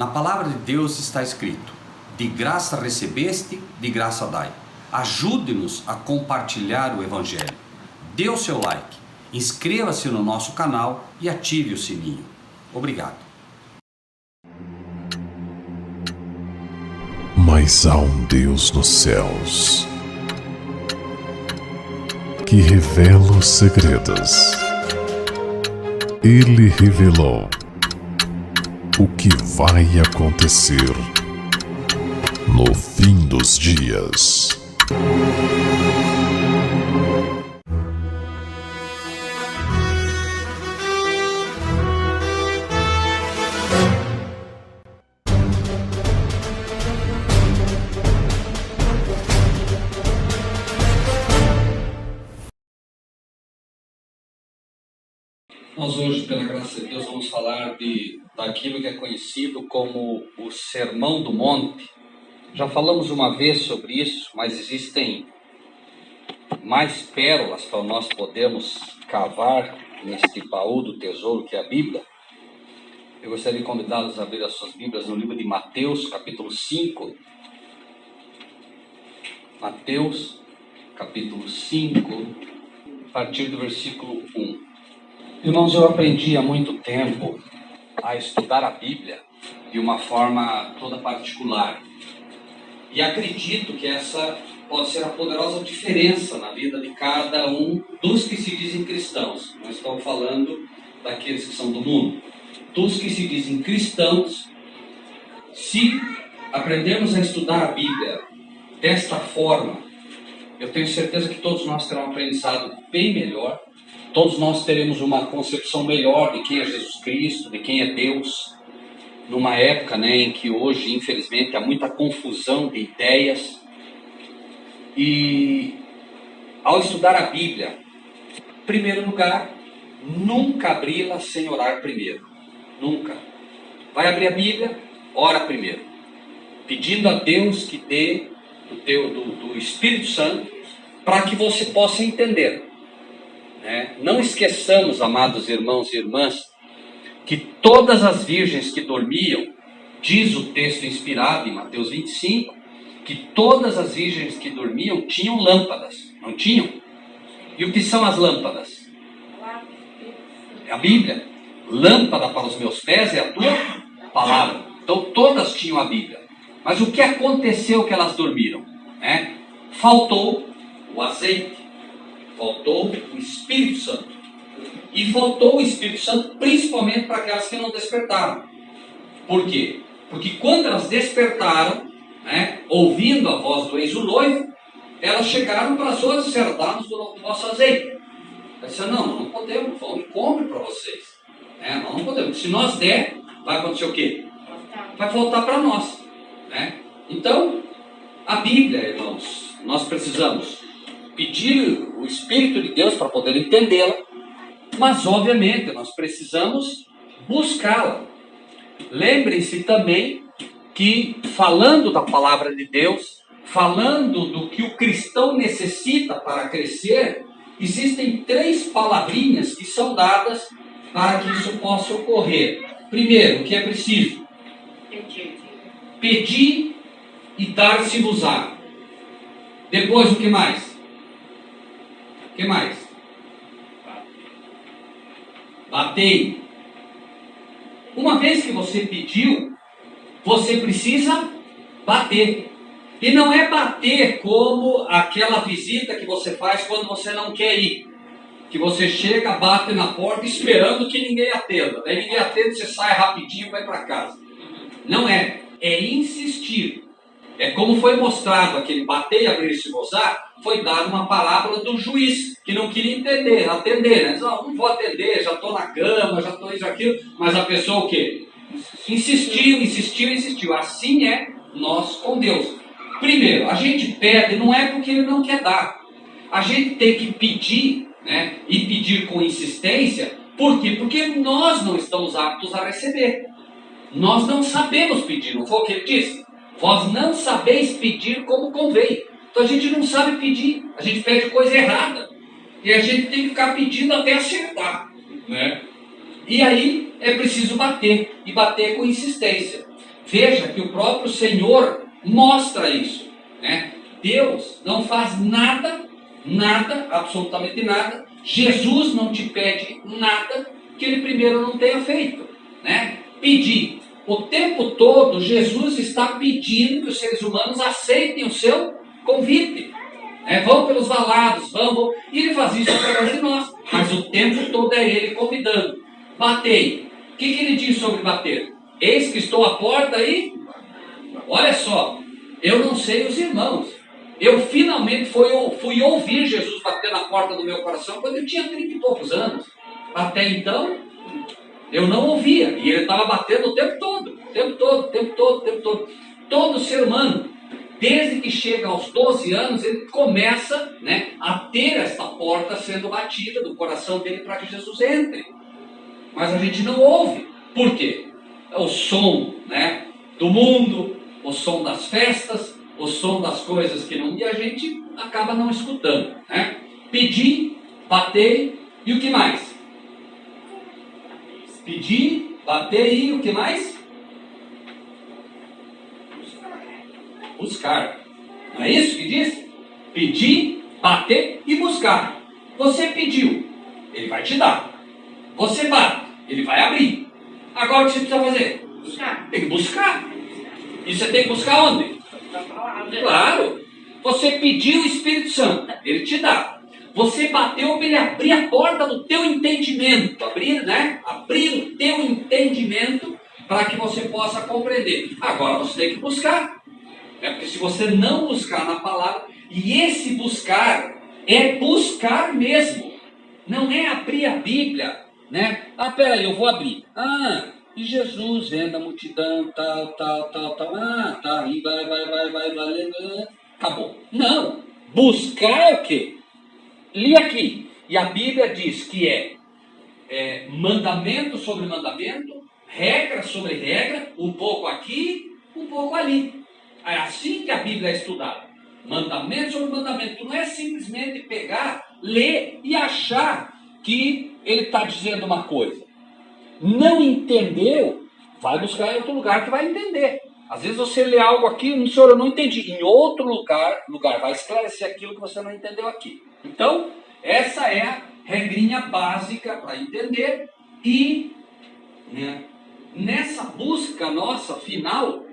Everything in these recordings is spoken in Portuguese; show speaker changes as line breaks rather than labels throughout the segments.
Na palavra de Deus está escrito: de graça recebeste, de graça dai. Ajude-nos a compartilhar o Evangelho. Dê o seu like, inscreva-se no nosso canal e ative o sininho. Obrigado.
Mas há um Deus nos céus que revela os segredos. Ele revelou o que vai acontecer no fim dos dias.
Nós hoje, pela graça de Deus, vamos falar daquilo que é conhecido como o Sermão do Monte. Já falamos uma vez sobre isso, mas existem mais pérolas para nós podermos cavar neste baú do tesouro que é a Bíblia. Eu gostaria de convidá-los a abrir as suas Bíblias no livro de Mateus, capítulo 5. Mateus, capítulo 5, a partir do versículo 1. Irmãos, eu aprendi há muito tempo a estudar a Bíblia de uma forma toda particular. E acredito que essa pode ser a poderosa diferença na vida de cada um dos que se dizem cristãos. Não estou falando daqueles que são do mundo. Dos que se dizem cristãos, se aprendermos a estudar a Bíblia desta forma, eu tenho certeza que todos nós teremos um aprendizado bem melhor. Todos nós teremos uma concepção melhor de quem é Jesus Cristo, de quem é Deus, numa época em que hoje, infelizmente, há muita confusão de ideias. E ao estudar a Bíblia, em primeiro lugar, nunca abri-la sem orar primeiro. Nunca. Vai abrir a Bíblia, ora primeiro, pedindo a Deus que dê do Espírito Santo para que você possa entender. Não esqueçamos, amados irmãos e irmãs, que todas as virgens que dormiam, diz o texto inspirado em Mateus 25, que todas as virgens que dormiam tinham lâmpadas, não tinham? E o que são as lâmpadas? É a Bíblia. Lâmpada para os meus pés é a tua palavra. Então todas tinham a Bíblia. Mas o que aconteceu que elas dormiram? Faltou o azeite. Faltou o Espírito Santo. E faltou o Espírito Santo principalmente para aquelas que não despertaram. Por quê? Porque quando elas despertaram, ouvindo a voz do ex noivo, elas chegaram para as outras e disseram: dá-nos do nosso azeite. Elas disseram: não podemos, vamos e compre para vocês. Nós não podemos. Se nós der, vai acontecer o quê? Vai faltar para nós. Então, a Bíblia, irmãos, nós precisamos pedir o Espírito de Deus para poder entendê-la, mas obviamente nós precisamos buscá-la. Lembrem-se também que, falando da palavra de Deus, falando do que o cristão necessita para crescer, existem 3 palavrinhas que são dadas para que isso possa ocorrer. Primeiro, o que é preciso? Pedir e dar-se-vos-á. Depois, o que mais? O que mais? Batei. Uma vez que você pediu, você precisa bater. E não é bater como aquela visita que você faz quando você não quer ir. Que você chega, bate na porta esperando que ninguém atenda. Daí ninguém atende, você sai rapidinho e vai para casa. Não é. É insistir. É como foi mostrado aquele bater e abrir-se-vos-á, foi dada uma parábola do juiz, que não queria atender. Não vou atender, já estou na cama, já estou isso, aquilo. Mas a pessoa o quê? Insistiu. Assim é nós com Deus. Primeiro, a gente pede, não é porque Ele não quer dar. A gente tem que pedir, e pedir com insistência. Por quê? Porque nós não estamos aptos a receber. Nós não sabemos pedir, não foi o que Ele disse? Vós não sabeis pedir como convém. Então a gente não sabe pedir, a gente pede coisa errada. E a gente tem que ficar pedindo até acertar. E aí é preciso bater, e bater com insistência. Veja que o próprio Senhor mostra isso, né? Deus não faz nada, absolutamente nada. Jesus não te pede nada que ele primeiro não tenha feito, né? Pedir. O tempo todo, Jesus está pedindo que os seres humanos aceitem o seu convite. Vão pelos valados, vão. E ele faz isso através de nós. Mas o tempo todo é ele convidando. Batei. O que ele diz sobre bater? Eis que estou à porta e... Olha só, eu não sei os irmãos. Eu finalmente fui ouvir Jesus bater na porta do meu coração quando eu tinha 30 e poucos anos. Até então, eu não ouvia. E ele estava batendo o tempo todo. Todo ser humano, desde que chega aos 12 anos, ele começa, né, a ter esta porta sendo batida do coração dele para que Jesus entre. Mas a gente não ouve. Por quê? É o som, né, do mundo, o som das festas, o som das coisas que não... E a gente acaba não escutando, né? Pedir, bater e o que mais? Pedir, bater e o que mais? Buscar. Não é isso que diz? Pedir, bater e buscar. Você pediu, ele vai te dar. Você bate, ele vai abrir. Agora o que você precisa fazer? Buscar. Tem que buscar. E você tem que buscar onde? Claro. Você pediu o Espírito Santo, ele te dá. Você bateu para ele abrir a porta do teu entendimento. Abrir o teu entendimento para que você possa compreender. Agora você tem que buscar. Porque se você não buscar na palavra, e esse buscar é buscar mesmo, não é abrir a Bíblia, né? Peraí, eu vou abrir. E Jesus vendo a multidão, tal. E vai. Acabou. Não. Buscar é o quê? Li aqui. E a Bíblia diz que é mandamento sobre mandamento, regra sobre regra, um pouco aqui, um pouco ali. É assim que a Bíblia é estudada. Mandamento sobre mandamento. Não é simplesmente pegar, ler e achar que ele está dizendo uma coisa. Não entendeu, vai buscar em outro lugar que vai entender. Às vezes você lê algo aqui, senhor, eu não entendi. Em outro lugar vai esclarecer aquilo que você não entendeu aqui. Então, essa é a regrinha básica para entender. E, né, nessa busca nossa final,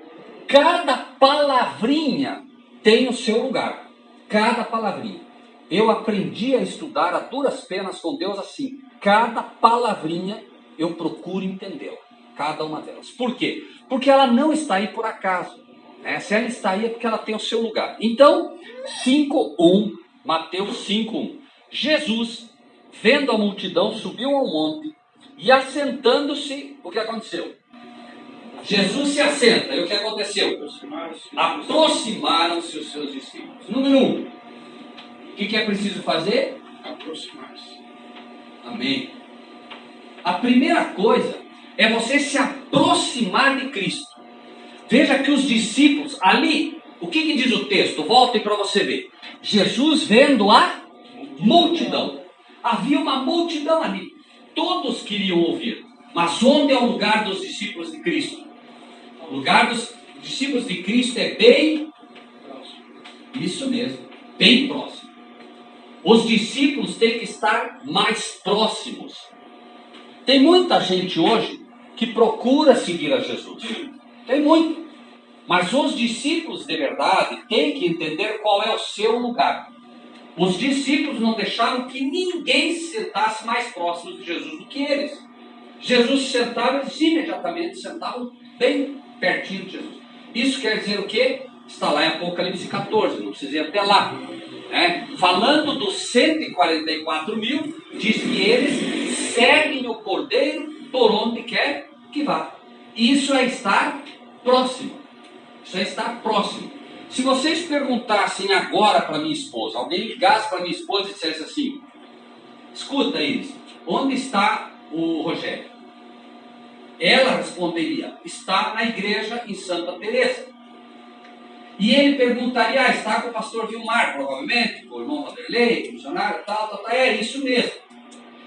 cada palavrinha tem o seu lugar. Cada palavrinha. Eu aprendi a estudar a duras penas com Deus assim. Cada palavrinha eu procuro entendê-la. Cada uma delas. Por quê? Porque ela não está aí por acaso. Né? Se ela está aí é porque ela tem o seu lugar. Então, 5:1, Mateus 5:1. Jesus, vendo a multidão, subiu ao monte e assentando-se, o que aconteceu? Jesus se assenta, e o que aconteceu? Aproximaram-se os seus discípulos. Número 1. O que é preciso fazer? Aproximar-se. Amém. A primeira coisa é você se aproximar de Cristo. Veja que os discípulos ali, o que diz o texto? Voltem para você ver. Jesus vendo a multidão. Havia uma multidão ali. Todos queriam ouvir. Mas onde é o lugar dos discípulos de Cristo? O lugar dos discípulos de Cristo é bem próximo. Isso mesmo, bem próximo. Os discípulos têm que estar mais próximos. Tem muita gente hoje que procura seguir a Jesus. Tem muito. Mas os discípulos de verdade têm que entender qual é o seu lugar. Os discípulos não deixaram que ninguém se sentasse mais próximo de Jesus do que eles. Jesus se sentava, eles imediatamente sentavam bem pertinho de Jesus. Isso quer dizer o quê? Está lá em Apocalipse 14, não precisa ir até lá. Falando dos 144 mil, diz que eles seguem o Cordeiro por onde quer que vá. Isso é estar próximo. Isso é estar próximo. Se vocês perguntassem agora para minha esposa, alguém ligasse para minha esposa e dissesse assim: escuta, Iris, onde está o Rogério? Ela responderia: está na igreja em Santa Teresa. E ele perguntaria: está com o pastor Vilmar, provavelmente, com o irmão Vanderlei, missionário, tal. É isso mesmo.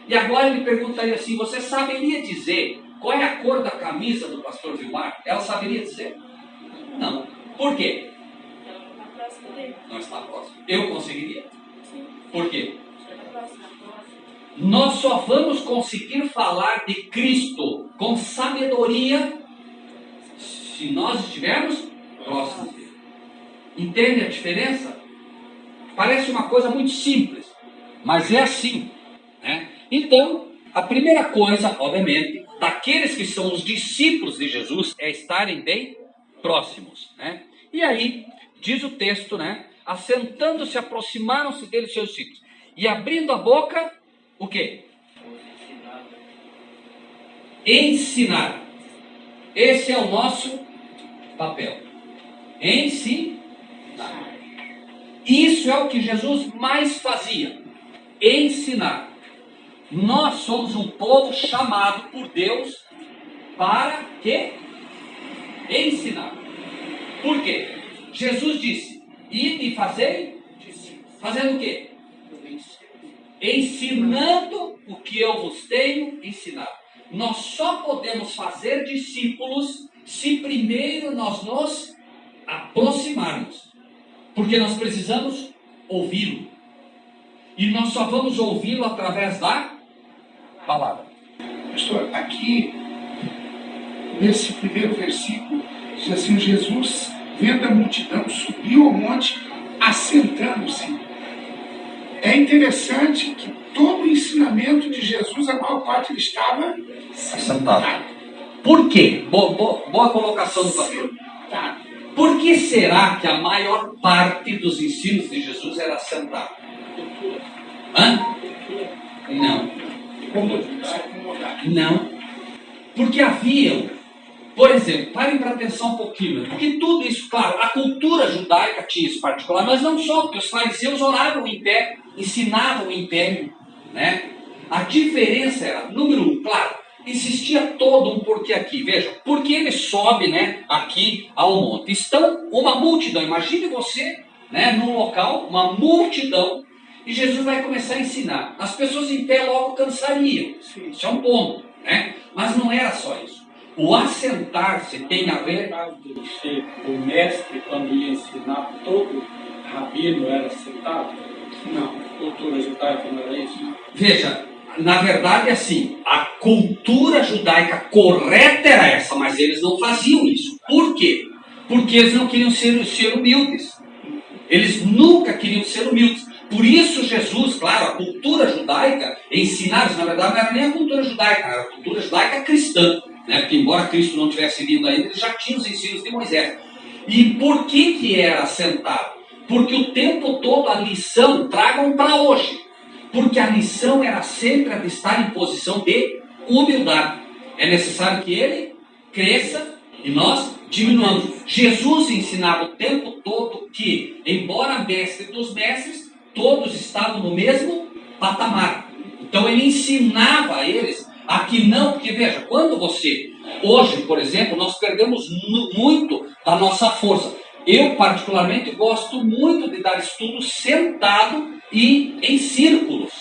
E agora ele perguntaria assim: você saberia dizer qual é a cor da camisa do pastor Vilmar? Ela saberia dizer? Não. Por quê? Não está próximo. Eu conseguiria? Por quê? Nós só vamos conseguir falar de Cristo com sabedoria se nós estivermos próximos dele. Entende a diferença? Parece uma coisa muito simples, mas é assim, né? Então, a primeira coisa, obviamente, daqueles que são os discípulos de Jesus é estarem bem próximos, né? E aí, diz o texto, né? Assentando-se, aproximaram-se dele seus discípulos. E abrindo a boca, o quê? Ensinar. Esse é o nosso papel. Ensinar. Isso é o que Jesus mais fazia. Ensinar. Nós somos um povo chamado por Deus para quê? Ensinar. Por quê? Jesus disse, ide e fazei. Fazendo o quê? Ensinando o que eu vos tenho ensinado. Nós só podemos fazer discípulos se primeiro nós nos aproximarmos. Porque nós precisamos ouvi-lo. E nós só vamos ouvi-lo através da palavra.
Pastor, aqui, nesse primeiro versículo, diz assim, Jesus, vendo a multidão, subiu ao monte, assentando-se. É interessante que todo o ensinamento de Jesus, a maior parte, ele estava
Assentado. Por quê? Boa colocação do pastor.
Sentado.
Por que será que a maior parte dos ensinos de Jesus era sentado? Hã? Não. Não. Porque haviam, por exemplo, parem para pensar um pouquinho, porque tudo isso, claro, a cultura judaica tinha isso particular, mas não só, porque os fariseus oravam em pé, ensinavam em pé, né? A diferença era, número um, claro, existia todo um porquê aqui. Veja, porque ele sobe, né, aqui ao monte. Estão uma multidão, imagine você, né, num local, uma multidão, e Jesus vai começar a ensinar. As pessoas em pé logo cansariam, isso é um ponto, né? Mas não era só isso. O assentar-se tem a ver...
O mestre, quando ia ensinar, todo rabino era sentado?
Não.
Cultura judaica não era isso?
Veja, na verdade, assim, a cultura judaica correta era essa, mas eles não faziam isso. Por quê? Porque eles não queriam ser humildes. Eles nunca queriam ser humildes. Por isso Jesus, claro, a cultura judaica ensinaram, na verdade não era nem a cultura judaica, era a cultura judaica cristã, né? Porque embora Cristo não tivesse vindo ainda, ele já tinha os ensinos de Moisés. E por que era sentado? Porque o tempo todo a lição tragam para hoje. Porque a lição era sempre a de estar em posição de humildade. É necessário que ele cresça e nós diminuamos. Jesus ensinava o tempo todo que, embora mestre dos mestres, todos estavam no mesmo patamar. Então ele ensinava a eles a que não, porque veja, quando você, hoje, por exemplo, nós perdemos muito da nossa força. Eu, particularmente, gosto muito de dar estudo sentado e em círculos.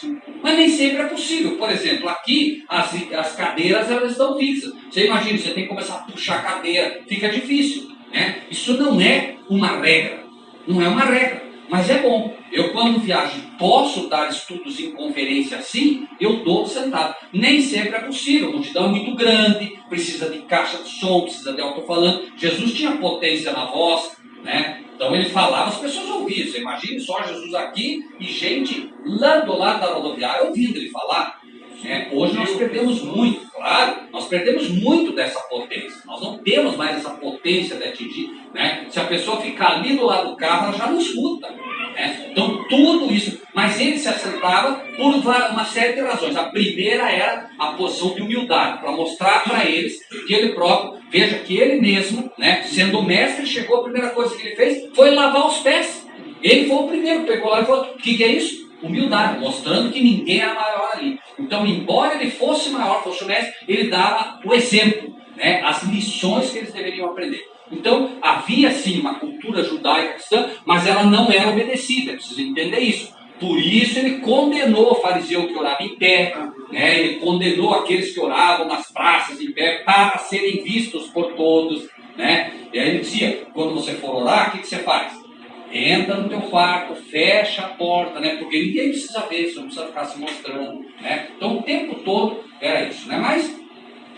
Mas nem sempre é possível. Por exemplo, aqui as cadeiras elas estão fixas. Você imagina, você tem que começar a puxar a cadeira. Fica difícil, né? Isso não é uma regra. Não é uma regra. Mas é bom. Eu, quando viajo, posso dar estudos em conferência assim, eu dou sentado. Nem sempre é possível. A multidão é muito grande, precisa de caixa de som, precisa de alto-falante. Jesus tinha potência na voz, né? Então ele falava, as pessoas ouviam. Você imagine só Jesus aqui e gente lá do lado da rodoviária ouvindo ele falar. Hoje nós perdemos muito, claro, nós perdemos muito dessa potência. Nós não temos mais essa potência de atingir, né? Se a pessoa ficar ali do lado do carro, ela já não escuta, né? Então tudo isso, mas ele se assentava por uma série de razões. A primeira era a posição de humildade, para mostrar para eles que ele próprio, veja que ele mesmo, né, sendo mestre, chegou, a primeira coisa que ele fez foi lavar os pés. Ele foi o primeiro, pegou lá e falou, o que é isso? Humildade, mostrando que ninguém era maior ali. Então, embora ele fosse maior, fosse o mestre, ele dava o exemplo, né, as lições que eles deveriam aprender. Então, havia sim uma cultura judaica cristã, mas ela não era obedecida, é preciso entender isso. Por isso ele condenou o fariseu que orava em pé, né? Ele condenou aqueles que oravam nas praças em pé para serem vistos por todos, né? E aí ele dizia, quando você for orar, o que você faz? Entra no teu quarto, fecha a porta, né? Porque ninguém precisa ver, você não precisa ficar se mostrando, né? Então o tempo todo era isso, né? Mas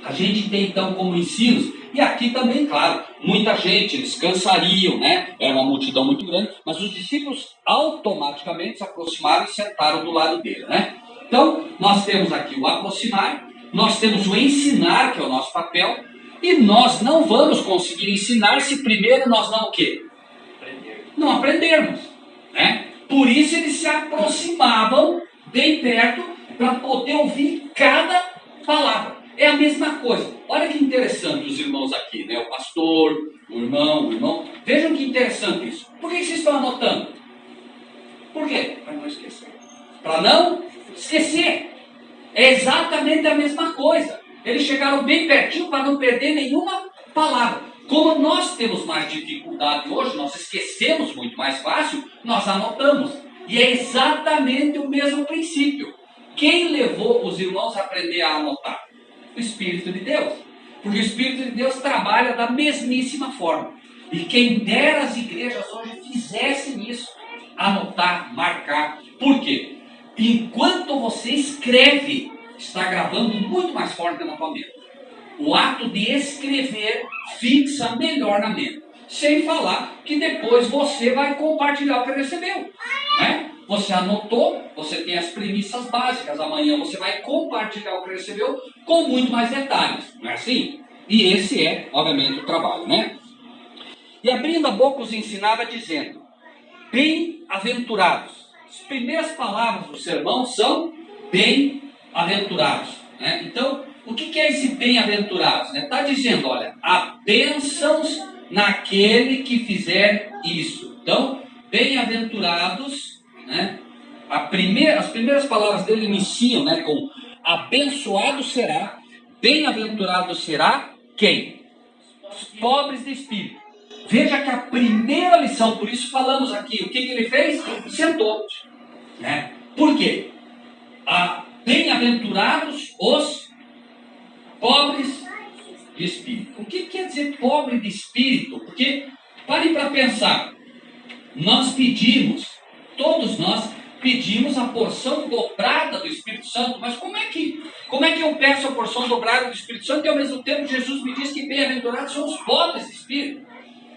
a gente tem então como ensinos, e aqui também, claro, muita gente, eles cansariam, né? Era uma multidão muito grande, mas os discípulos automaticamente se aproximaram e sentaram do lado dele, né? Então, nós temos aqui o aproximar, nós temos o ensinar, que é o nosso papel, e nós não vamos conseguir ensinar se primeiro nós não o quê? Não aprendermos, né? Por isso eles se aproximavam bem perto para poder ouvir cada palavra. É a mesma coisa. Olha que interessante os irmãos aqui, né? O pastor, o irmão. Vejam que interessante isso. Por que vocês estão anotando? Por quê? Para não esquecer. Para não esquecer. É exatamente a mesma coisa. Eles chegaram bem pertinho para não perder nenhuma palavra. Como nós temos mais dificuldade hoje, nós esquecemos muito mais fácil, nós anotamos. E é exatamente o mesmo princípio. Quem levou os irmãos a aprender a anotar? O Espírito de Deus. Porque o Espírito de Deus trabalha da mesmíssima forma. E quem dera as igrejas hoje fizessem isso, anotar, marcar. Por quê? Enquanto você escreve, está gravando muito mais forte na tua mente. O ato de escrever fixa melhor na mente. Sem falar que depois você vai compartilhar o que recebeu, né? Você anotou, você tem as premissas básicas. Amanhã você vai compartilhar o que recebeu com muito mais detalhes, não é assim? E esse é, obviamente, o trabalho, né? E abrindo a boca os ensinava dizendo, bem-aventurados. As primeiras palavras do sermão são bem-aventurados, né? Então, o que é esse bem-aventurados? Está dizendo, olha, há bênçãos naquele que fizer isso. Então, bem-aventurados, né? As primeiras palavras dele iniciam, né, com abençoado será, bem-aventurado será quem? Os pobres de espírito. Veja que a primeira lição, por isso falamos aqui, o que ele fez? Sentou, né? Por quê? Bem-aventurados os pobres de espírito. O que quer dizer pobre de espírito? Porque, pare para pensar, todos nós pedimos a porção dobrada do Espírito Santo, mas como é que eu peço a porção dobrada do Espírito Santo e ao mesmo tempo Jesus me diz que bem-aventurados são os pobres de espírito?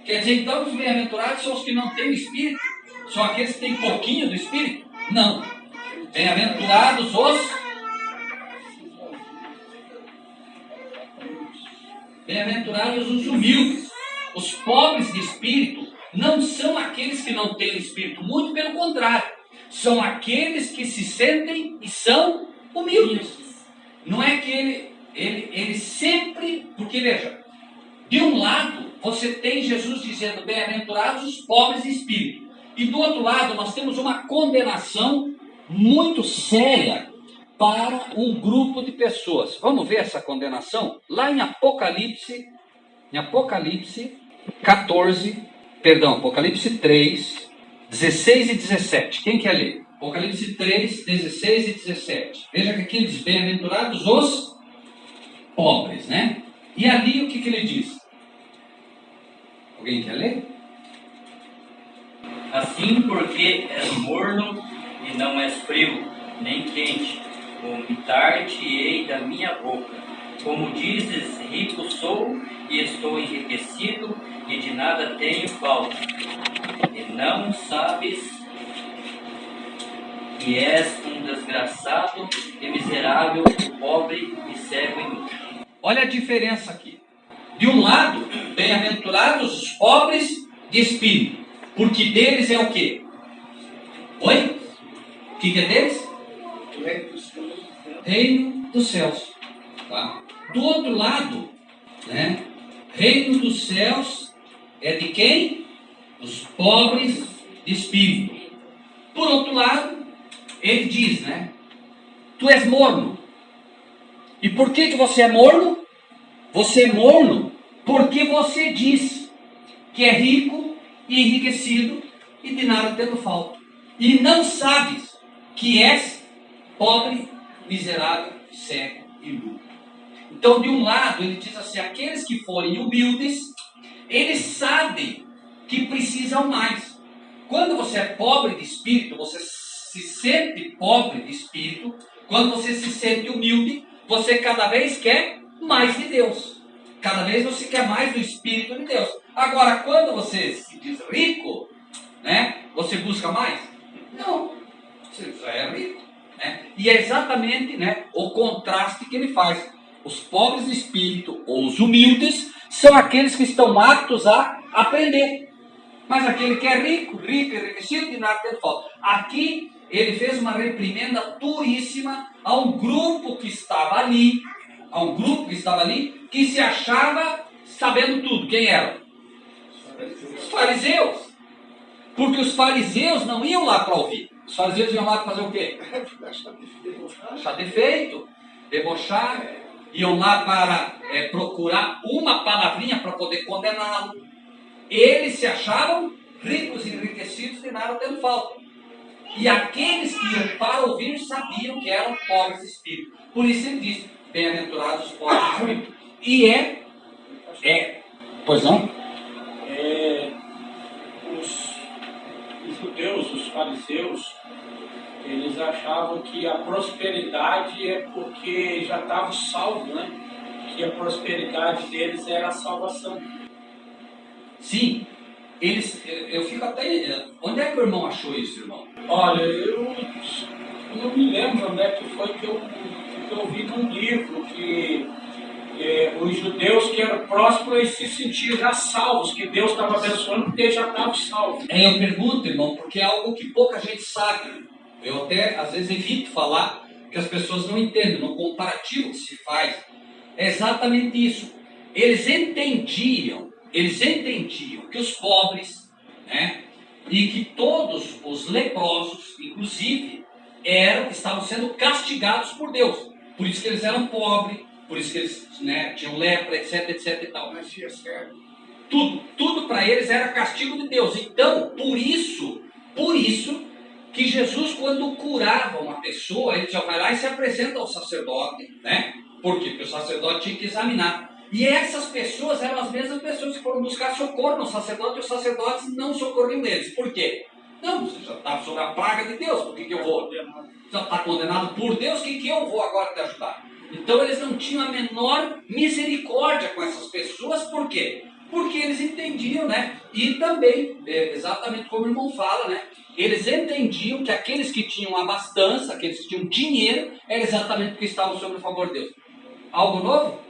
Quer dizer, então os bem-aventurados são os que não têm o Espírito? São aqueles que têm pouquinho do Espírito? Não. Bem-aventurados os humildes. Os pobres de espírito não são aqueles que não têm o Espírito, muito pelo contrário. São aqueles que se sentem e são humildes. Não é que ele sempre... Porque veja, de um lado você tem Jesus dizendo bem-aventurados os pobres de espírito. E do outro lado nós temos uma condenação muito séria para um grupo de pessoas. Vamos ver essa condenação? Lá em Apocalipse 3, 16 e 17. Quem quer ler? Apocalipse 3, 16 e 17. Veja que aqui ele diz, bem-aventurados os pobres, né? E ali o que ele diz? Alguém quer ler?
Assim, porque és morno e não és frio, nem quente, vomitar-te-ei da minha boca. Como dizes, rico sou e estou enriquecido e de nada tenho falta. E não sabes que és um desgraçado e miserável, pobre e cego e nu.
Olha a diferença aqui. De um lado, bem-aventurados os pobres de espírito, porque deles é o quê? Oi? O que é deles? Reino dos céus. Tá? Do outro lado, né? Reino dos céus é de quem? Os pobres de espírito. Por outro lado, ele diz, né? Tu és morno. E por que você é morno? Você é morno porque você diz que é rico e enriquecido e de nada tendo falta. E não sabes que és pobre, miserável, cego e mudo. Então, de um lado, ele diz assim, aqueles que forem humildes, eles sabem que precisam mais. Quando você é pobre de espírito, você se sente pobre de espírito. Quando você se sente humilde, você cada vez quer mais de Deus. Cada vez você quer mais do Espírito de Deus. Agora, quando você se diz rico, né, você busca mais? Não, você já é rico. Né? E é exatamente, né, o contraste que ele faz. Os pobres de espírito, ou os humildes, são aqueles que estão aptos a aprender. Mas aquele que é rico, enriquecido, de nada tem falta. Aqui, ele fez uma reprimenda duríssima a um grupo que estava ali, que se achava sabendo tudo. Quem eram? Os fariseus. Porque os fariseus não iam lá para ouvir. Os fariseus iam lá para fazer o quê? Achar defeito, debochar. Iam lá para procurar uma palavrinha para poder condená-lo. Eles se achavam ricos e enriquecidos de nada tendo falta. E aqueles que iam para ouvir sabiam que eram pobres de espírito. Por isso ele diz, bem-aventurados os pobres de espírito. E pois não?
Os judeus, os fariseus, eles achavam que a prosperidade é porque já estavam salvos, né? Que a prosperidade deles era a salvação.
Sim, eu fico até... Onde é que o irmão achou isso, irmão?
Olha, eu não me lembro onde é que foi que eu vi num livro que os judeus que eram prósperos eles se sentiam já salvos, que Deus estava abençoando porque eles já estavam salvos.
Eu pergunto, irmão, porque é algo que pouca gente sabe. Eu até, às vezes, evito falar, que as pessoas não entendem, no comparativo que se faz. É exatamente isso. Eles entendiam que os pobres, né, e que todos os leprosos, inclusive, estavam sendo castigados por Deus. Por isso que eles eram pobres, por isso que eles, né, tinham lepra, etc, etc e tal. Tudo para eles era castigo de Deus. Então, por isso que Jesus, quando curava uma pessoa, ele já vai lá e se apresenta ao sacerdote, né? Por quê? Porque o sacerdote tinha que examinar. E essas pessoas eram as mesmas pessoas que foram buscar socorro no sacerdote, e os sacerdotes não socorriam eles. Por quê? Não, você já está sob a praga de Deus, por que eu vou? Já está condenado por Deus, que eu vou agora te ajudar? Então eles não tinham a menor misericórdia com essas pessoas, por quê? Porque eles entendiam, né? E também, exatamente como o irmão fala, né? Eles entendiam que aqueles que tinham abastança, aqueles que tinham dinheiro, era exatamente porque estavam sob o favor de Deus. Algo novo?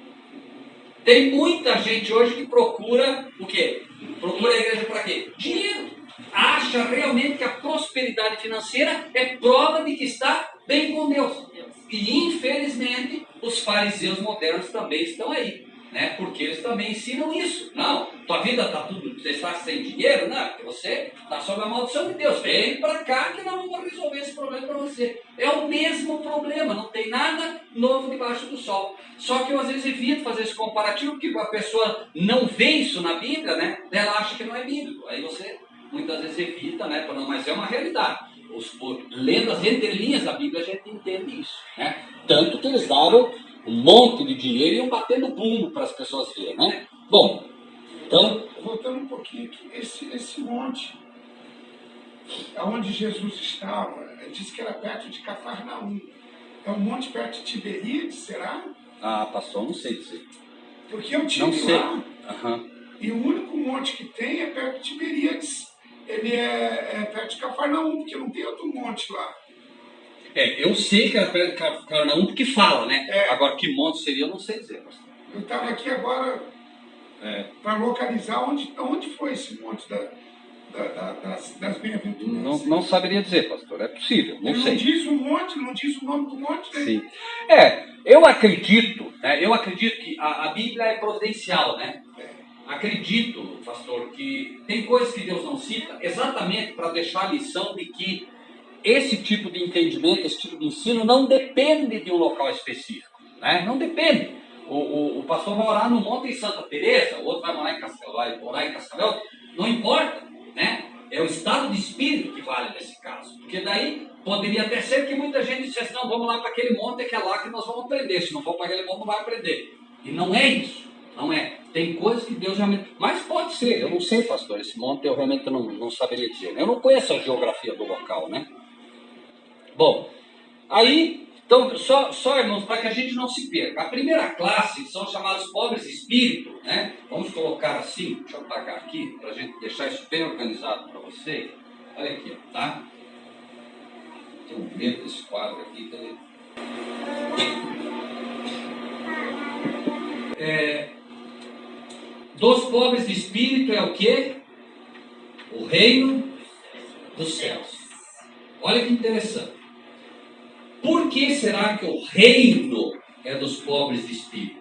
Tem muita gente hoje que procura o quê? Procura a igreja para quê? Dinheiro. Acha realmente que a prosperidade financeira é prova de que está bem com Deus. E infelizmente os fariseus modernos também estão aí, né? Porque eles também ensinam isso. Não, tua vida está tudo, você está sem dinheiro, não, porque você está sob a maldição de Deus. Vem para cá que nós vamos resolver esse problema para você. É o mesmo problema, não tem nada novo debaixo do sol. Só que eu às vezes evito fazer esse comparativo, porque a pessoa não vê isso na Bíblia, né? Ela acha que não é bíblico. Aí você muitas vezes evita, né? Mas é uma realidade. Lendo as entrelinhas da Bíblia, a gente entende isso, né? Tanto que eles davam um monte de dinheiro e iam batendo bumbo para as pessoas verem, né? Bom, então...
Voltando um pouquinho aqui, esse monte, onde Jesus estava, diz que era perto de Cafarnaum. É um monte perto de Tiberíades, será?
Ah, pastor, não sei dizer.
Porque eu tive lá, e o único monte que tem é perto de Tiberíades. Ele é perto de Cafarnaum, porque não tem outro monte lá.
Eu sei que era perto de Cafarnaum porque fala, né? Agora, que monte seria, eu não sei dizer, pastor.
Eu estava aqui agora para localizar onde foi esse monte das bem-aventuranças.
Não saberia dizer, pastor, é possível, não sei.
Não diz o monte, não diz o nome do monte. Né?
Sim. Eu acredito que a Bíblia é providencial, né? Acredito, pastor, que tem coisas que Deus não cita exatamente para deixar a lição de que esse tipo de entendimento, esse tipo de ensino não depende de um local específico, né? Não depende. O pastor vai orar no Monte em Santa Teresa, o outro vai morar vai orar em Cascavel, não importa, né? É o estado de espírito que vale nesse caso, porque daí Poderia até ser que muita gente dissesse, não, vamos lá para aquele monte que é lá que nós vamos aprender. Se não for para aquele monte, não vai aprender. E não é isso. Não é. Tem coisas que Deus realmente... Mas pode ser, eu não sei, pastor, esse monte eu realmente não saberia dizer. Eu não conheço a geografia do local, né? Bom, aí, então, só irmãos, para que a gente não se perca. A primeira classe são chamados pobres de espírito, né? Vamos colocar assim, deixa eu apagar aqui, para a gente deixar isso bem organizado para vocês. Olha aqui, tá? Tem um medo desse quadro aqui, cadê? Dos pobres de espírito é o quê? O reino dos céus. Olha que interessante. Por que será que o reino é dos pobres de espírito?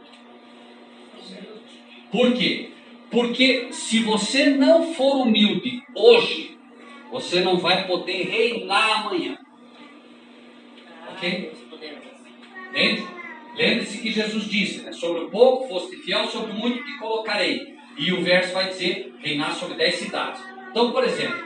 Por quê? Porque se você não for humilde hoje, você não vai poder reinar amanhã. Ok? Entende? Lembre-se que Jesus disse, né? Sobre o pouco foste fiel, sobre o muito te colocarei. E o verso vai dizer, reinar sobre 10 cidades. Então, por exemplo,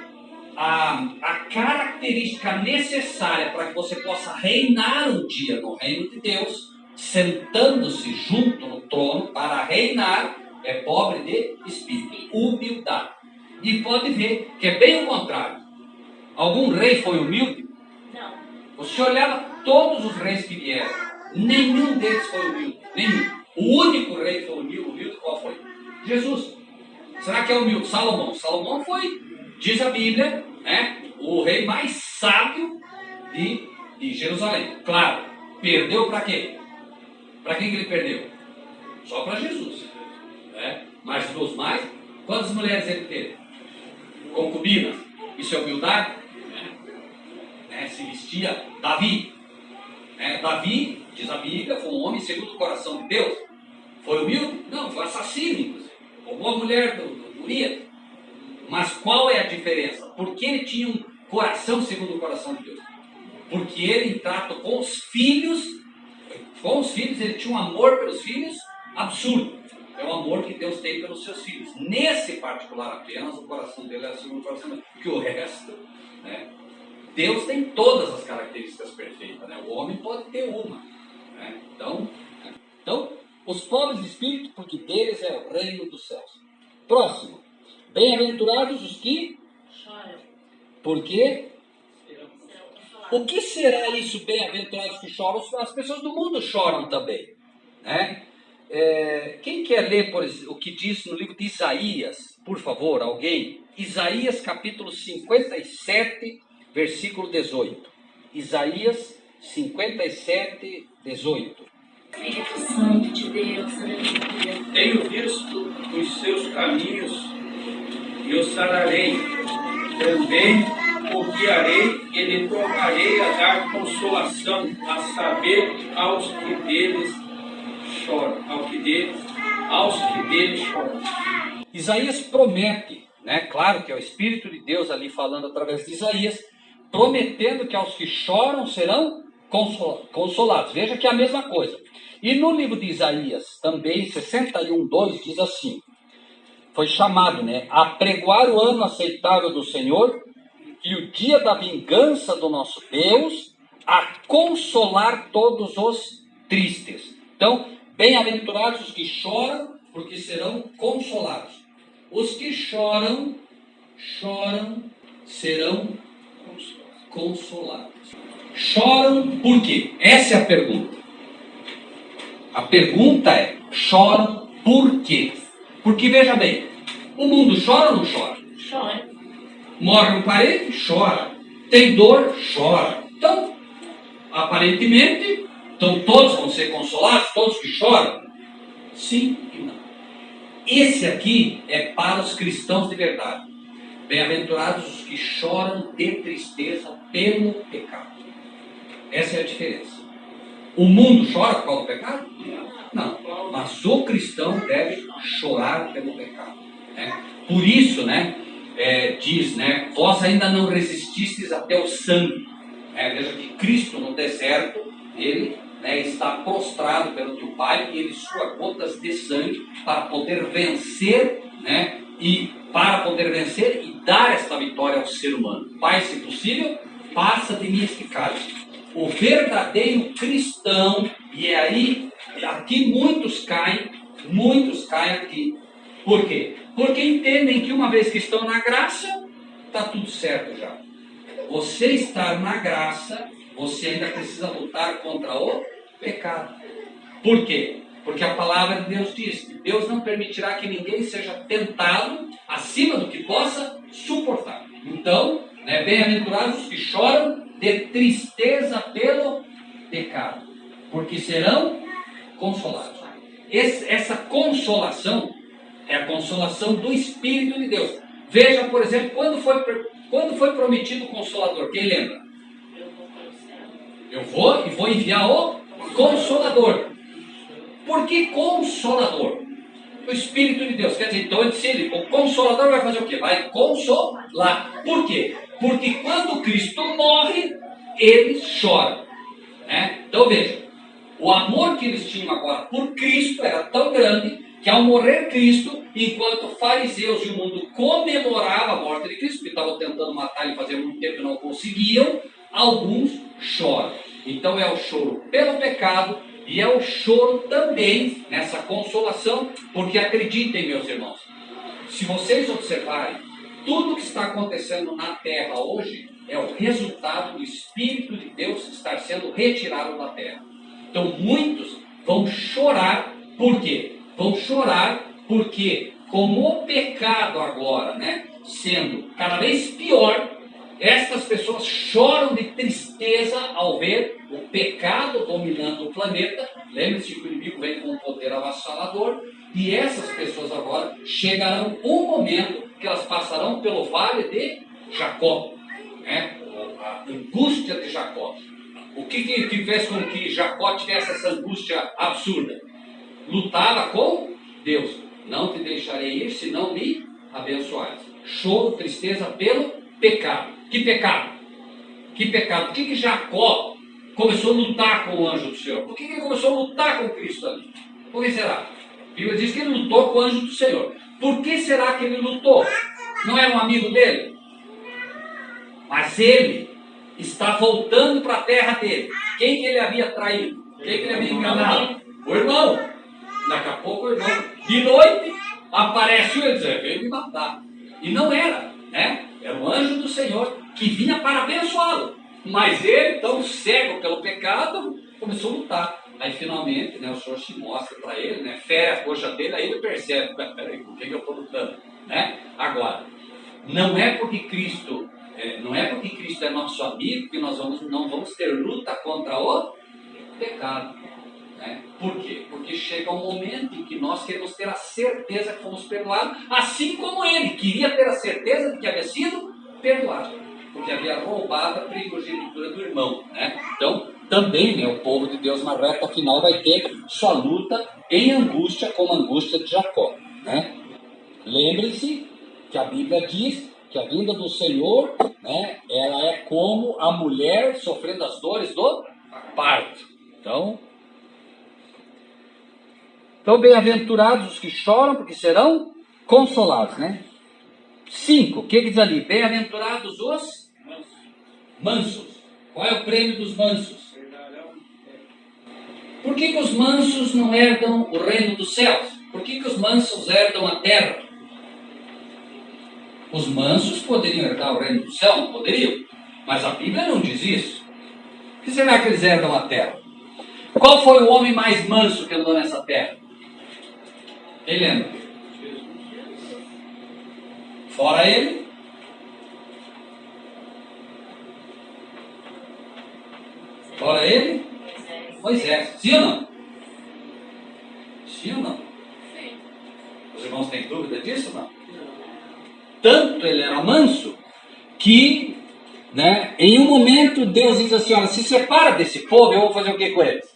a característica necessária para que você possa reinar um dia no reino de Deus, sentando-se junto no trono para reinar, é pobre de espírito, humildade. E pode ver que é bem o contrário. Algum rei foi humilde?
Não.
Você olhava todos os reis que vieram, nenhum deles foi humilde, nenhum. O único rei que foi humilde, qual foi? Jesus. Será que é humilde? Salomão. Salomão foi, diz a Bíblia, né, o rei mais sábio de Jerusalém. Claro, perdeu para quê? Para quem que ele perdeu? Só para Jesus. Né? Mas dos mais, quantas mulheres ele teve? Concubinas. Isso é humildade? Se vestia Davi. Davi, diz a Bíblia, foi um homem segundo o coração de Deus. Foi humilde? Não, foi assassino, inclusive. Roubou a mulher do Urias. Mas qual é a diferença? Porque ele tinha um coração segundo o coração de Deus. Porque ele trata com os filhos, ele tinha um amor pelos filhos absurdo. É o amor que Deus tem pelos seus filhos. Nesse particular apenas, o coração dele era segundo o coração de Deus. Porque o resto, né? Deus tem todas as características perfeitas, né? O homem pode ter uma. Né? Então, os pobres de espírito, porque deles é o reino dos céus. Próximo. Bem-aventurados os que
Choram.
Por quê? O que será isso, bem-aventurados que choram? As pessoas do mundo choram também. Né? Quem quer ler o que diz no livro de Isaías, por favor, alguém? Isaías capítulo 57, versículo 18. Isaías 57, 18.
Espírito Santo de Deus, aleluia.
Tenho visto os seus caminhos e o sararei. Também o guiarei e lhe tornarei a dar consolação, a saber, aos que deles choram. Aos que deles choram.
Isaías promete, né? Claro que é o Espírito de Deus ali falando através de Isaías, prometendo que aos que choram serão consolados. Veja que é a mesma coisa. E no livro de Isaías, também, 61:2, diz assim, foi chamado, né, a pregoar o ano aceitável do Senhor e o dia da vingança do nosso Deus, a consolar todos os tristes. Então, bem-aventurados os que choram, porque serão consolados. Os que choram, serão consolados. Choram por quê? Essa é a pergunta. A pergunta é, choram por quê? Porque, veja bem, o mundo chora ou não chora?
Chora.
Morre um parente? Chora. Tem dor? Chora. Então, aparentemente, então todos vão ser consolados, todos que choram? Sim e não. Esse aqui é para os cristãos de verdade. Bem-aventurados os que choram de tristeza pelo pecado. Essa é a diferença. O mundo chora por causa do pecado? Não. Mas o cristão deve chorar pelo pecado. Né? Por isso, né, diz, né, vós ainda não resististes até o sangue. Veja que Cristo no deserto, ele, né, está prostrado perante o Pai e ele sua gotas de sangue para poder vencer, né, e dar esta vitória ao ser humano. Pai, se possível, passa de mim este cálice. O verdadeiro cristão, e é aí, aqui muitos caem aqui. Por quê? Porque entendem que uma vez que estão na graça, está tudo certo já. Você estar na graça, você ainda precisa lutar contra o pecado. Por quê? Porque a palavra de Deus diz que Deus não permitirá que ninguém seja tentado acima do que possa suportar. Então, bem-aventurados os que choram de tristeza pelo pecado, porque serão consolados. Essa consolação é a consolação do Espírito de Deus. Veja, por exemplo, quando foi prometido o Consolador? Quem lembra? Eu vou enviar o Consolador. Por que Consolador? O Espírito de Deus. Quer dizer, então ele disse, o Consolador vai fazer o quê? Vai consolar. Por quê? Porque quando Cristo morre, eles choram. Então veja, o amor que eles tinham agora por Cristo era tão grande que ao morrer Cristo, enquanto fariseus e o mundo comemoravam a morte de Cristo, que estavam tentando matar ele fazia muito tempo e não conseguiam, alguns choram. Então é o choro pelo pecado e é o choro também nessa consolação, porque acreditem, meus irmãos, se vocês observarem, tudo que está acontecendo na terra hoje é o resultado do Espírito de Deus estar sendo retirado da terra. Então muitos vão chorar, por quê? Vão chorar porque, como o pecado agora, sendo cada vez pior, estas pessoas choram de tristeza ao ver o pecado dominando o planeta. Lembre-se que o inimigo vem com um poder avassalador, e essas pessoas agora chegarão um momento que elas passarão pelo vale de Jacó, a angústia de Jacó. O que fez com que Jacó tivesse essa angústia absurda? Lutava com Deus. Não te deixarei ir, se não me abençoares. Choro, tristeza pelo pecado. Que pecado? Que pecado? Por que Jacó começou a lutar com o anjo do Senhor? Por que ele começou a lutar com Cristo ali? Por que será? A Bíblia diz que ele lutou com o anjo do Senhor. Por que será que ele lutou? Não era um amigo dele? Mas ele está voltando para a terra dele. Quem que ele havia traído? Quem que ele havia enganado? O irmão. Daqui a pouco o irmão, de noite, aparece e diz, veio me matar. E não era, Era o anjo do Senhor que vinha para abençoá-lo. Mas ele, tão cego pelo pecado, começou a lutar. Aí finalmente, o Senhor se mostra para ele, fere a coxa dele, aí ele percebe, peraí, com quem eu estou lutando? Agora, não é porque Cristo é nosso amigo que nós não vamos ter luta contra o pecado. Por quê? Porque chega um momento em que nós queremos ter a certeza que fomos perdoados, assim como ele queria ter a certeza de que havia sido perdoado, porque havia roubado a primogenitura do irmão. Então, também o povo de Deus na reta final vai ter sua luta em angústia, como a angústia de Jacó. Lembre-se que a Bíblia diz que a vinda do Senhor, ela é como a mulher sofrendo as dores do parto. Então, bem-aventurados os que choram, porque serão consolados, 5, o que diz ali? Bem-aventurados os mansos. Qual é o prêmio dos mansos? Por que os mansos não herdam o reino dos céus? Por que os mansos herdam a terra? Os mansos poderiam herdar o reino do céu? Não poderiam. Mas a Bíblia não diz isso. Por que será que eles herdam a terra? Qual foi o homem mais manso que andou nessa terra? Quem lembra? Fora ele? Fora ele? Moisés. Sim ou não? Sim ou não? Os irmãos têm dúvida disso ou não? Tanto ele era manso que, em um momento Deus diz assim, olha, se separa desse povo, eu vou fazer o que com eles?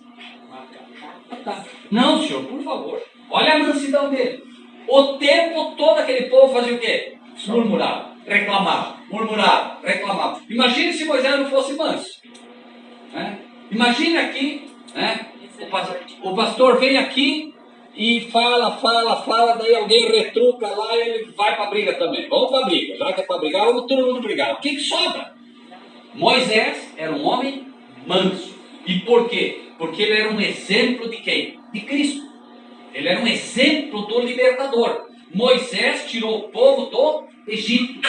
Matar. Não, senhor, por favor. Olha a mansidão dele. O tempo todo aquele povo fazia o quê? Murmurava, reclamava, murmurava, reclamava. Imagine se Moisés não fosse manso. Imagine aqui, o pastor vem aqui e fala, daí alguém retruca lá e ele vai para a briga também. Vamos para a briga, já que é para brigar, vamos todo mundo brigar. O que sobra? Moisés era um homem manso. E por quê? Porque ele era um exemplo de quem? De Cristo. Ele era um exemplo do libertador. Moisés tirou o povo do Egito.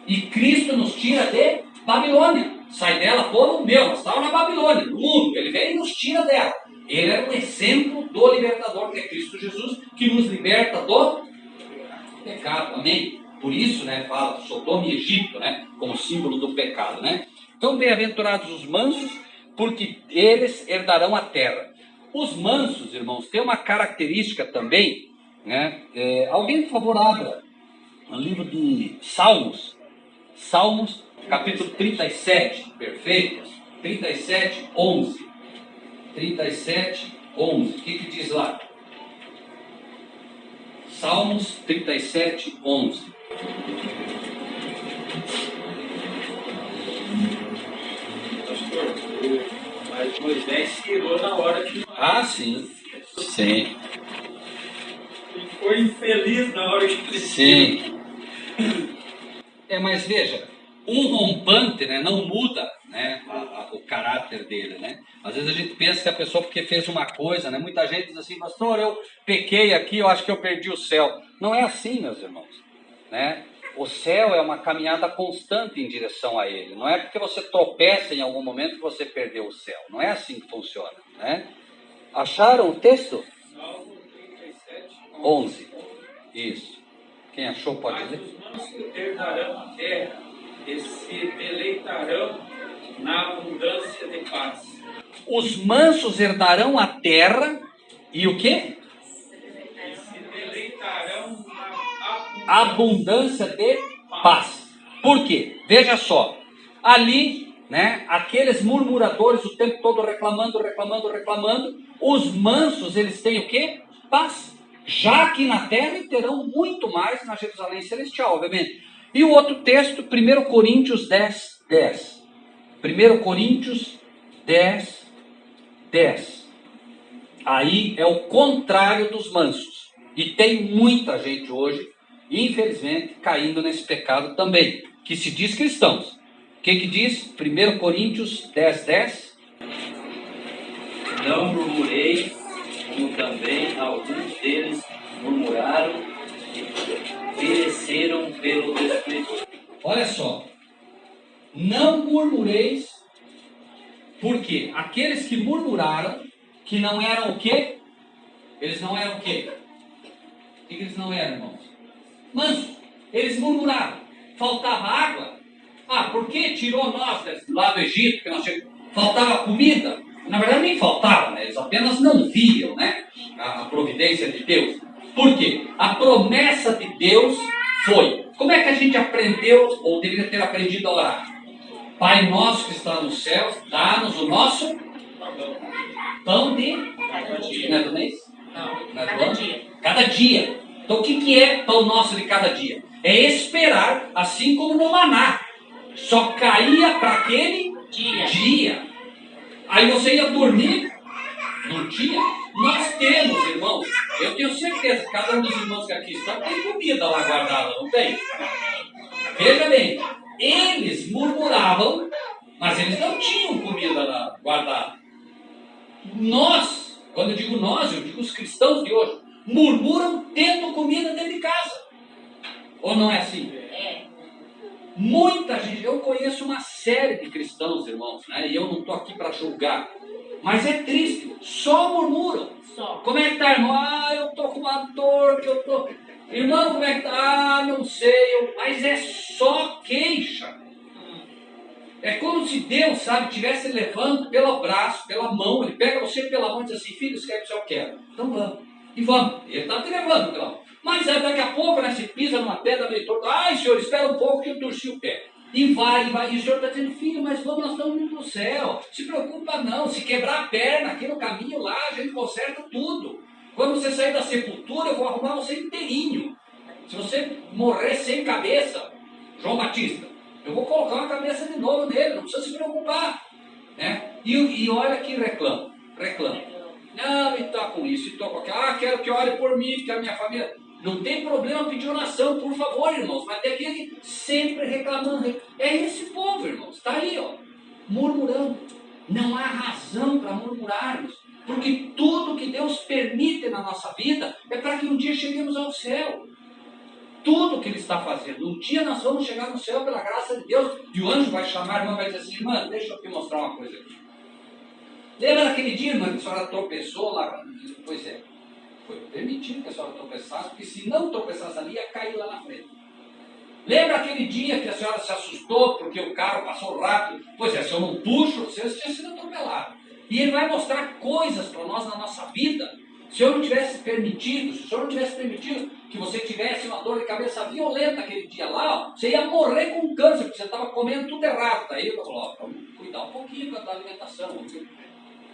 E Cristo nos tira de Babilônia. Sai dela, povo meu, nós estávamos na Babilônia, no mundo. Ele vem e nos tira dela. Ele era um exemplo do libertador, que é Cristo Jesus, que nos liberta do pecado. Amém? Por isso, né, fala Sodoma e Egito, né, como símbolo do pecado, né? Então, bem-aventurados os mansos, porque eles herdarão a terra. Os mansos, irmãos, têm uma característica também, né? Alguém, por favor, abra o livro de Salmos. Salmos, capítulo 37, perfeito? 37, 11. 37, 11. O que diz lá? Salmos 37, 11.
Mas Moisés tirou na hora que...
Ah, sim. Sim.
Ficou infeliz na hora que precisou.
Sim. Mas veja, um rompante, né, não muda, né, o caráter dele, né? Às vezes a gente pensa que a pessoa, porque fez uma coisa, né? Muita gente diz assim, pastor, eu pequei aqui, eu acho que eu perdi o céu. Não é assim, meus irmãos, né? O céu é uma caminhada constante em direção a ele. Não é porque você tropeça em algum momento que você perdeu o céu. Não é assim que funciona, né? Acharam o texto?
Salmo 37,
11. Isso. Quem achou pode
Mas
ler.
os mansos herdarão a terra e se deleitarão na abundância de paz.
Os mansos herdarão a terra e o quê?
E se deleitarão na
Abundância de paz. Por quê? Veja só. Ali, né, aqueles murmuradores o tempo todo reclamando, os mansos, eles têm o quê? Paz. Já aqui na terra e terão muito mais na Jerusalém Celestial, obviamente. E o outro texto, 1 Coríntios 10, 10. 1 Coríntios 10, 10. Aí é o contrário dos mansos. E tem muita gente hoje, infelizmente, caindo nesse pecado também, que se diz cristãos. O que diz 1 Coríntios 10, 10?
Não murmurei, como também alguns deles murmuraram e pereceram pelo desprezo.
Olha só. Não murmureis, porque aqueles que murmuraram, que não eram o quê? Eles não eram o quê? O que eles não eram, irmãos? Mansos. Eles murmuraram. Faltava água. Ah, por que tirou nós lá do Egito? Que nós faltava comida. Na verdade nem faltava, né? Eles apenas não viam, né, a providência de Deus. Por quê? A promessa de Deus foi. Como é que a gente aprendeu, ou deveria ter aprendido a orar? Pai nosso que está nos céus, dá-nos o nosso pão de... Não é do mês? Não é do ano? Cada dia. Então o que é pão nosso de cada dia? É esperar, assim como no maná. Só caía para aquele dia. Aí você ia dormir, não tinha? Nós temos, irmãos, eu tenho certeza que cada um dos irmãos que aqui estão tem comida lá guardada, não tem? Veja bem, eles murmuravam, mas eles não tinham comida lá guardada. Nós, quando eu digo nós, eu digo os cristãos de hoje, murmuram tendo comida dentro de casa. Ou não é assim? Muita gente, eu conheço uma série de cristãos, irmãos, né? E eu não estou aqui para julgar, mas é triste, só murmuram. Como é que está, irmão? Ah, eu estou com uma dor, que eu estou... Irmão, como é que está? Ah, não sei, mas é só queixa. É como se Deus, sabe, estivesse levando pelo braço, pela mão, ele pega você pela mão e diz assim, filho, isso que é que o senhor quer? Então vamos, e vamos. Ele está te levando pela mão. Mas daqui a pouco, né, se pisa numa pedra meio torta, ai senhor, espera um pouco que eu torci o pé. E vai, e o senhor está dizendo, filho, mas vamos, nós estamos indo para o céu. Se preocupa não, se quebrar a perna aqui no caminho lá, a gente conserta tudo. Quando você sair da sepultura, eu vou arrumar você inteirinho. Se você morrer sem cabeça, João Batista, eu vou colocar uma cabeça de novo nele, não precisa se preocupar. Né? E olha que reclama. Não, e está com isso, e estou com aquilo. Ah, quero que ore por mim, que a minha família... Não tem problema pedir oração, por favor, irmãos, mas tem aquele sempre reclamando. É esse povo, irmãos. Está aí, ó, murmurando. Não há razão para murmurarmos, porque tudo que Deus permite na nossa vida é para que um dia cheguemos ao céu. Tudo que Ele está fazendo. Um dia nós vamos chegar no céu pela graça de Deus, e o anjo vai chamar a irmã e vai dizer assim: irmã, deixa eu te mostrar uma coisa aqui. Lembra daquele dia, irmã, que a senhora tropeçou lá? Pois é, foi permitido que a senhora tropeçasse, porque se não tropeçasse ali, ia cair lá na frente. Lembra aquele dia que a senhora se assustou porque o carro passou rápido? Pois é, se eu não puxo, você tinha sido atropelado. E Ele vai mostrar coisas para nós na nossa vida. Se eu não tivesse permitido, se o Senhor não tivesse permitido que você tivesse uma dor de cabeça violenta aquele dia lá, ó, você ia morrer com câncer, porque você estava comendo tudo errado. Daí eu falo, vamos cuidar um pouquinho da alimentação.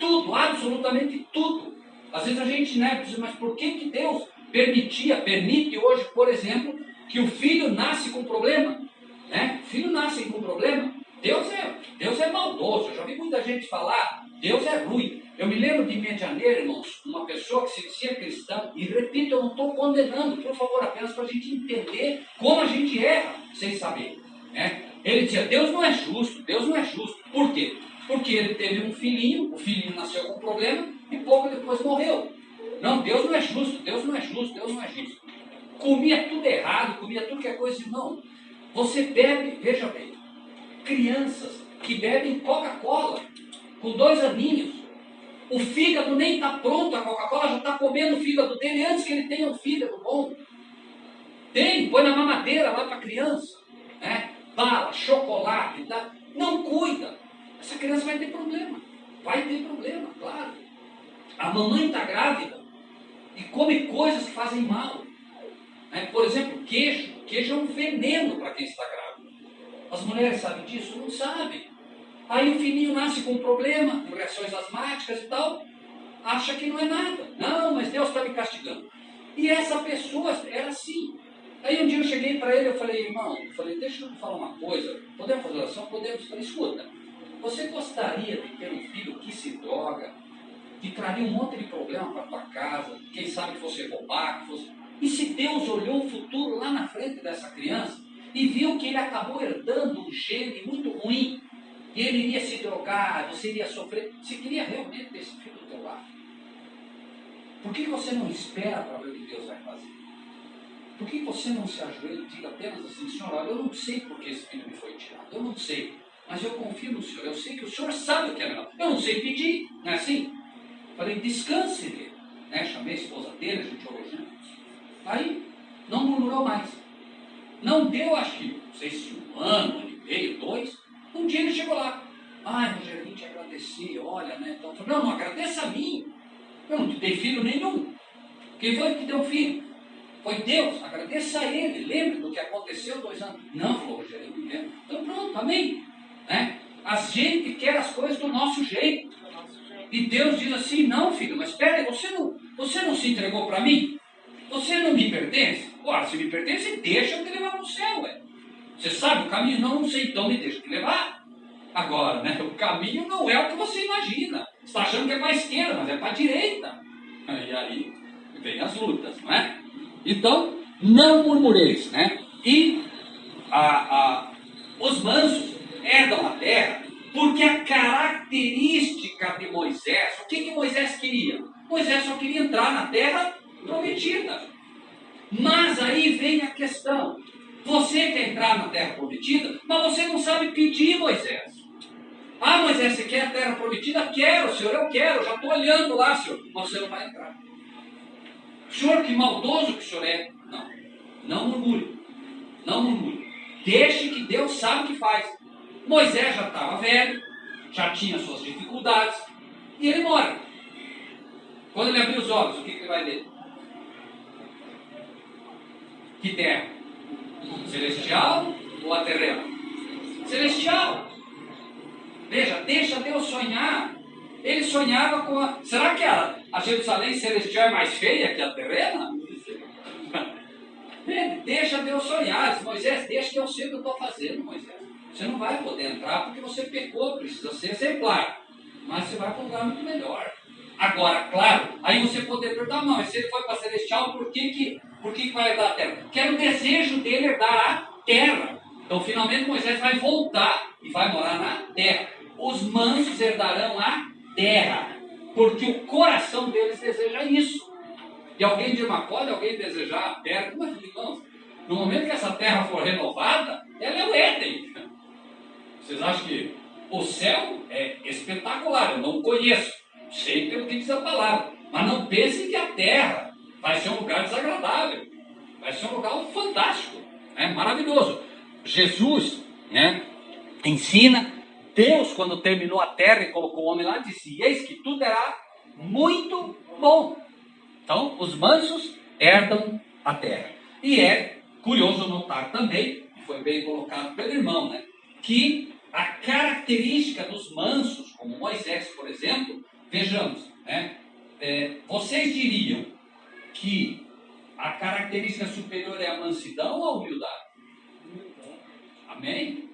Tudo, absolutamente tudo. Às vezes a gente diz, mas por que Deus permite hoje, por exemplo, que o filho nasce com problema? Né? O filho nasce com problema. Deus é maldoso. Eu já vi muita gente falar, Deus é ruim. Eu me lembro de Medianeira, irmãos, uma pessoa que se dizia cristã, e repito, eu não estou condenando, por favor, apenas para a gente entender como a gente erra sem saber. Né? Ele dizia, Deus não é justo, Deus não é justo. Por quê? Porque ele teve um filhinho, o filhinho nasceu com problema e pouco depois morreu. Não, Deus não é justo, Deus não é justo, Deus não é justo. Comia tudo errado, comia tudo que é coisa, irmão. Você bebe, veja bem, crianças que bebem Coca-Cola com 2 aninhos. O fígado nem está pronto, a Coca-Cola já está comendo o fígado dele antes que ele tenha um fígado bom. Põe na mamadeira lá para a criança. Né? Bala, chocolate, tá? Não cuida. Essa criança vai ter problema. Vai ter problema, claro. A mamãe está grávida e come coisas que fazem mal. Né? Por exemplo, queijo. Queijo é um veneno para quem está grávido. As mulheres sabem disso? Não sabem. Aí o filhinho nasce com um problema, com reações asmáticas e tal, acha que não é nada. Não, mas Deus está me castigando. E essa pessoa era assim. Aí um dia eu cheguei para ele, eu falei, irmão, deixa eu te falar uma coisa, podemos fazer oração? Podemos. Eu falei, escuta, você gostaria de ter um filho que se droga, que traria um monte de problema para a tua casa, quem sabe que fosse roubar, que fosse... E se Deus olhou o futuro lá na frente dessa criança e viu que ele acabou herdando um gene muito ruim, e ele iria se drogar, você iria sofrer. Você queria realmente ter esse filho do teu lado? Por que você não espera para ver o que Deus vai fazer? Por que você não se ajoelha e diga apenas assim, Senhor, olha, eu não sei porque esse filho me foi tirado, eu não sei, mas eu confio no Senhor, eu sei que o Senhor sabe o que é melhor. Eu não sei pedir, não é assim? Falei, descanse dele. Né? Chamei a esposa dele, a gente orou junto. Aí, não murmurou mais. Não deu, acho que, não sei se 1 ano e meio, 2. Um dia ele chegou lá. Ai, Rogerinho, te agradecer, olha, né? Então, falei, não agradeça a mim. Eu não te dei filho nenhum. Quem foi que te deu filho? Foi Deus, agradeça a Ele. Lembre do que aconteceu 2 anos. Não, falou Rogerinho, não lembro. Então pronto, amém. Né? A gente quer as coisas do nosso jeito. E Deus diz assim, não, filho, mas espera aí, você não se entregou para mim? Você não me pertence? Ora, se me pertence, deixa eu te levar para o céu, ué. Você sabe o caminho? Não sei, então me deixa te levar. Agora, né, o caminho não é o que você imagina. Você está achando que é para a esquerda, mas é para a direita. E aí vem as lutas, não é? Então, não murmureis, né? E os mansos herdam a terra, porque a característica de Moisés, o que Moisés queria? Moisés só queria entrar na terra prometida. Mas aí vem a questão. Você quer entrar na terra prometida, mas você não sabe pedir, Moisés. Ah, Moisés, você quer a terra prometida? Quero, Senhor, eu quero, já estou olhando lá, Senhor. Mas você não vai entrar. Senhor, que maldoso que o Senhor é. Não murmure. Não murmure. Deixe que Deus sabe o que faz. Moisés já estava velho, já tinha suas dificuldades, e ele morre. Quando ele abrir os olhos, o que ele vai ver? Que terra? Celestial ou a terrena? Celestial. Veja, deixa Deus sonhar. Ele sonhava com a... Será que a Jerusalém celestial é mais feia que a terrena? Deixa Deus sonhar. Moisés, deixa que eu sei o que eu estou fazendo, Moisés. Você não vai poder entrar porque você pecou, precisa ser exemplar. Mas você vai para um lugar muito melhor. Agora, claro, aí você poderia perguntar, não, mas se ele foi para celestial, por que vai herdar a terra? Porque era o desejo dele herdar a terra. Então Então, finalmente, Moisés vai voltar e vai morar na terra. Os mansos herdarão a terra, porque o coração deles deseja isso. E alguém diz, mas pode alguém desejar a terra? Como é que, irmãos? No momento que essa terra for renovada, ela é o Éden. Vocês acham que o céu é espetacular? Eu não conheço. Sei pelo que diz a palavra. Mas não pensem que a terra vai ser um lugar desagradável. Vai ser um lugar fantástico, maravilhoso. Jesus, ensina. Deus, quando terminou a terra e colocou o homem lá, disse, eis que tudo era muito bom. Então, os mansos herdam a terra. E é curioso notar também, e foi bem colocado pelo irmão, que a característica dos mansos, como Moisés, por exemplo, vejamos, vocês diriam que a característica superior é a mansidão ou a humildade? Amém?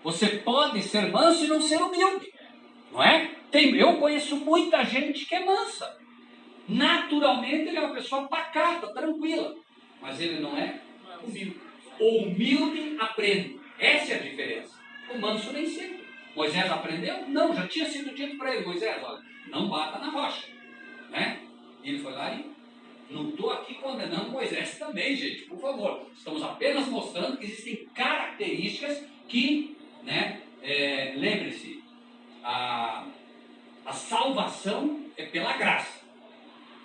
Você pode ser manso e não ser humilde, não é? Eu conheço muita gente que é mansa. Naturalmente ele é uma pessoa pacata, tranquila, mas ele não é humilde. O humilde aprende. Essa é a diferença. O manso nem sempre. Moisés aprendeu? Não, já tinha sido dito para ele, Moisés, olha, não bata na rocha. E ele foi lá e não estou aqui condenando Moisés também, gente, por favor. Estamos apenas mostrando que existem características que, lembre-se, a salvação é pela graça,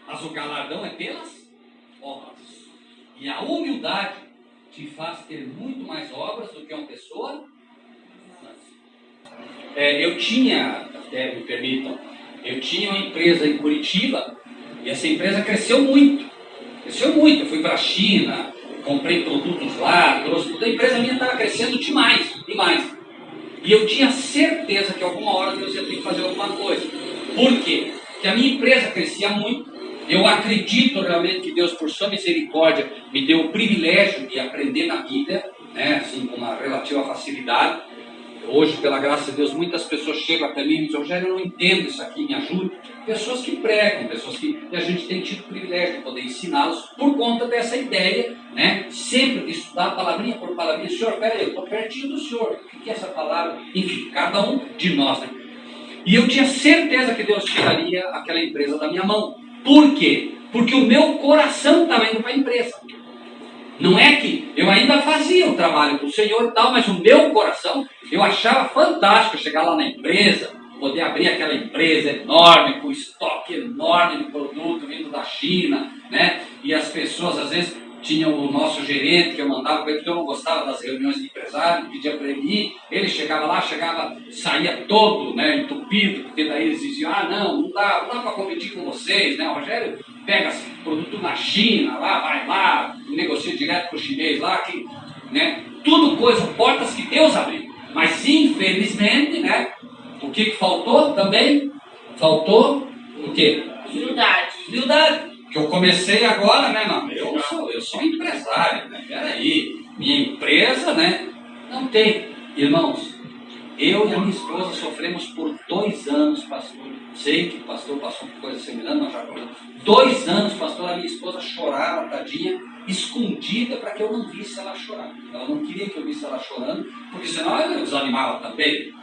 mas o galardão é pelas obras. E a humildade te faz ter muito mais obras do que uma pessoa. Eu tinha, até me permitam, eu tinha uma empresa em Curitiba e essa empresa cresceu muito. Cresceu muito. Eu fui para a China, comprei produtos lá, trouxe tudo. A empresa minha estava crescendo demais, demais. E eu tinha certeza que alguma hora Deus ia ter que fazer alguma coisa. Por quê? Porque a minha empresa crescia muito. Eu acredito realmente que Deus, por sua misericórdia, me deu o privilégio de aprender na Bíblia, assim, com uma relativa facilidade. Hoje, pela graça de Deus, muitas pessoas chegam até mim e dizem, Rogério, eu não entendo isso aqui, me ajude. Pessoas que pregam, pessoas que e a gente tem tido o privilégio de poder ensiná-los por conta dessa ideia, sempre de estudar palavrinha por palavrinha. Senhor, peraí, eu estou pertinho do Senhor. O que é essa palavra? Enfim, cada um de nós, E eu tinha certeza que Deus tiraria aquela empresa da minha mão. Por quê? Porque o meu coração estava indo para a empresa. Não é que eu ainda fazia o trabalho para o Senhor e tal, mas o meu coração, eu achava fantástico chegar lá na empresa, poder abrir aquela empresa enorme, com estoque enorme de produto vindo da China, E as pessoas, às vezes, tinham o nosso gerente que eu mandava para ele, porque eu não gostava das reuniões de empresário, pedia para ele ir, ele chegava lá, saía todo, entupido, porque daí eles diziam, não dá para competir com vocês, Rogério pega produto na China, vai lá, negocia direto com o chinês lá, tudo coisa, portas que Deus abriu. Mas infelizmente, o que faltou também? Faltou o quê? Humildade. Que eu comecei agora, não, eu sou empresário, peraí, minha empresa, não tem. Irmãos, eu e a minha esposa sofremos por 2 anos, pastor. Sei que o pastor passou por coisa semelhante, mas já foi. 2 anos, pastor, a minha esposa chorava, tadinha, escondida para que eu não visse ela chorar. Ela não queria que eu visse ela chorando, porque senão eu desanimava também.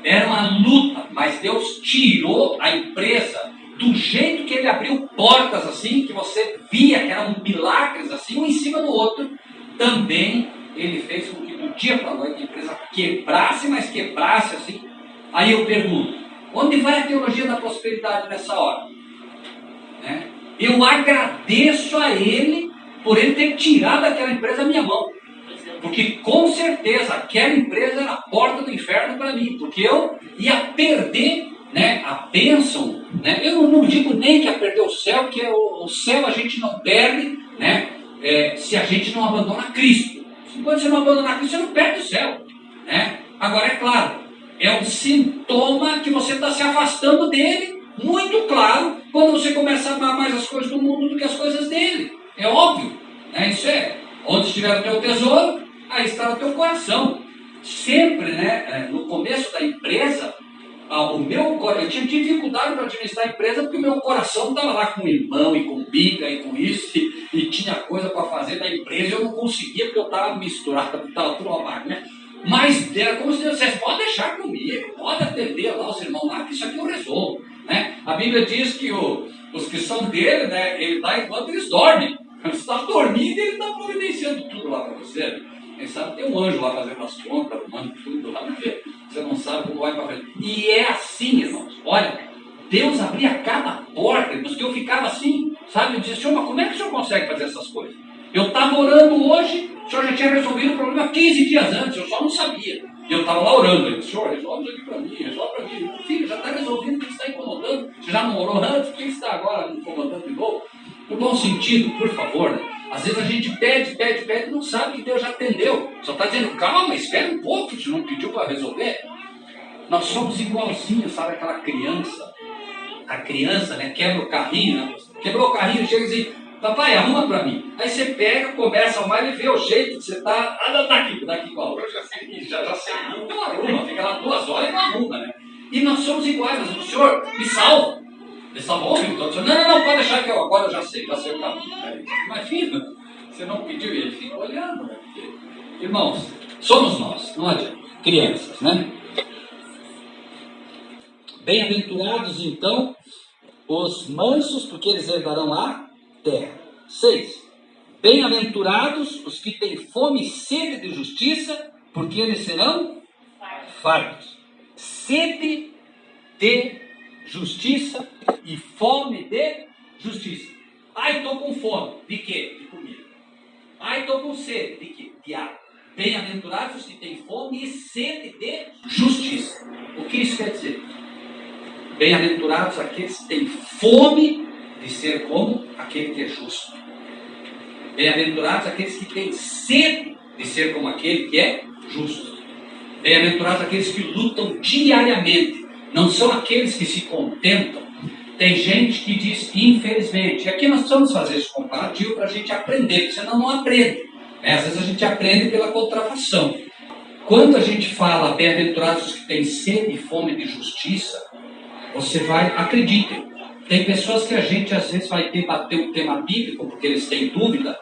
Era uma luta, mas Deus tirou a empresa do jeito que ele abriu portas assim, que você via que eram milagres assim, um em cima do outro. Também ele fez com que do dia para a noite a empresa quebrasse, mas quebrasse assim. Aí eu pergunto, onde vai a teologia da prosperidade nessa hora? Eu agradeço a ele por ele ter tirado aquela empresa da minha mão. Porque com certeza aquela empresa era a porta do inferno para mim, porque eu ia perder a bênção. Eu não digo nem que ia perder o céu, porque o céu a gente não perde se a gente não abandona Cristo. Quando você não abandonar Cristo, você não perde o céu. Agora, é claro, é um sintoma que você está se afastando dele, muito claro, quando você começa a amar mais as coisas do mundo do que as coisas dele. É óbvio. Isso é, onde estiver o teu tesouro, aí está o teu coração. Sempre, no começo da empresa, Eu tinha dificuldade para administrar a empresa porque o meu coração estava lá com o irmão e com Bíblia e com isso, e tinha coisa para fazer da empresa, eu não conseguia porque eu estava misturado, estava tudo uma bagunça. Mas era como se Deus dissesse, pode deixar comigo, pode atender lá os irmãos lá, que isso aqui eu resolvo. Né? A Bíblia diz que os que são dele, né, ele dá enquanto eles dormem. Você está dormindo e ele está providenciando tudo lá para você. Quem sabe tem um anjo lá fazendo as contas, arrumando tudo lá, porque você não sabe como vai para frente. E é assim, irmãos. Olha, Deus abria cada porta, irmãos, que eu ficava assim, sabe? Eu dizia, Senhor, mas como é que o Senhor consegue fazer essas coisas? Eu estava orando hoje, o Senhor já tinha resolvido o problema 15 dias antes, eu só não sabia. E eu estava lá orando, ele disse, Senhor, resolve isso aqui para mim, resolve para mim. Filho, já está resolvendo, o que está incomodando? Você já não orou antes, por que está agora incomodando de novo? No bom sentido, por favor, né? Às vezes a gente pede e não sabe que Deus já atendeu. Só está dizendo, calma, espera um pouco, você não pediu para resolver. Nós somos igualzinhos, sabe aquela criança? A criança, né, quebra o carrinho, né? Quebrou o carrinho, chega e diz, papai, arruma para mim. Aí você pega, começa a arrumar e vê o jeito que você está. Daqui igual. Eu já sei. Então arruma, fica lá 2 horas e não arruma, né? E nós somos iguais, mas o Senhor me salva. Ele salvou, então, não, pode deixar que eu agora já sei o caminho. Imagina, você não pediu e ele fica olhando. Né? Irmãos, somos nós, não adianta. Crianças, né? Bem-aventurados, então, os mansos, porque eles herdarão a terra. 6. Bem-aventurados os que têm fome e sede de justiça, porque eles serão fartos. Sede de justiça e fome de justiça. Ai, estou com fome. De quê? De comida. Ai, estou com sede. De quê? De água. Bem-aventurados os que têm fome e sede de justiça. O que isso quer dizer? Bem-aventurados aqueles que têm fome de ser como aquele que é justo. Bem-aventurados aqueles que têm sede de ser como aquele que é justo. Bem-aventurados aqueles que lutam diariamente. Não são aqueles que se contentam. Tem gente que diz, infelizmente, e aqui nós precisamos fazer esse comparativo para a gente aprender, porque senão não aprende. Às vezes a gente aprende pela contrafação. Quando a gente fala, bem-aventurados os que têm sede e fome de justiça, você vai, acreditem, tem pessoas que a gente às vezes vai debater um tema bíblico, porque eles têm dúvida,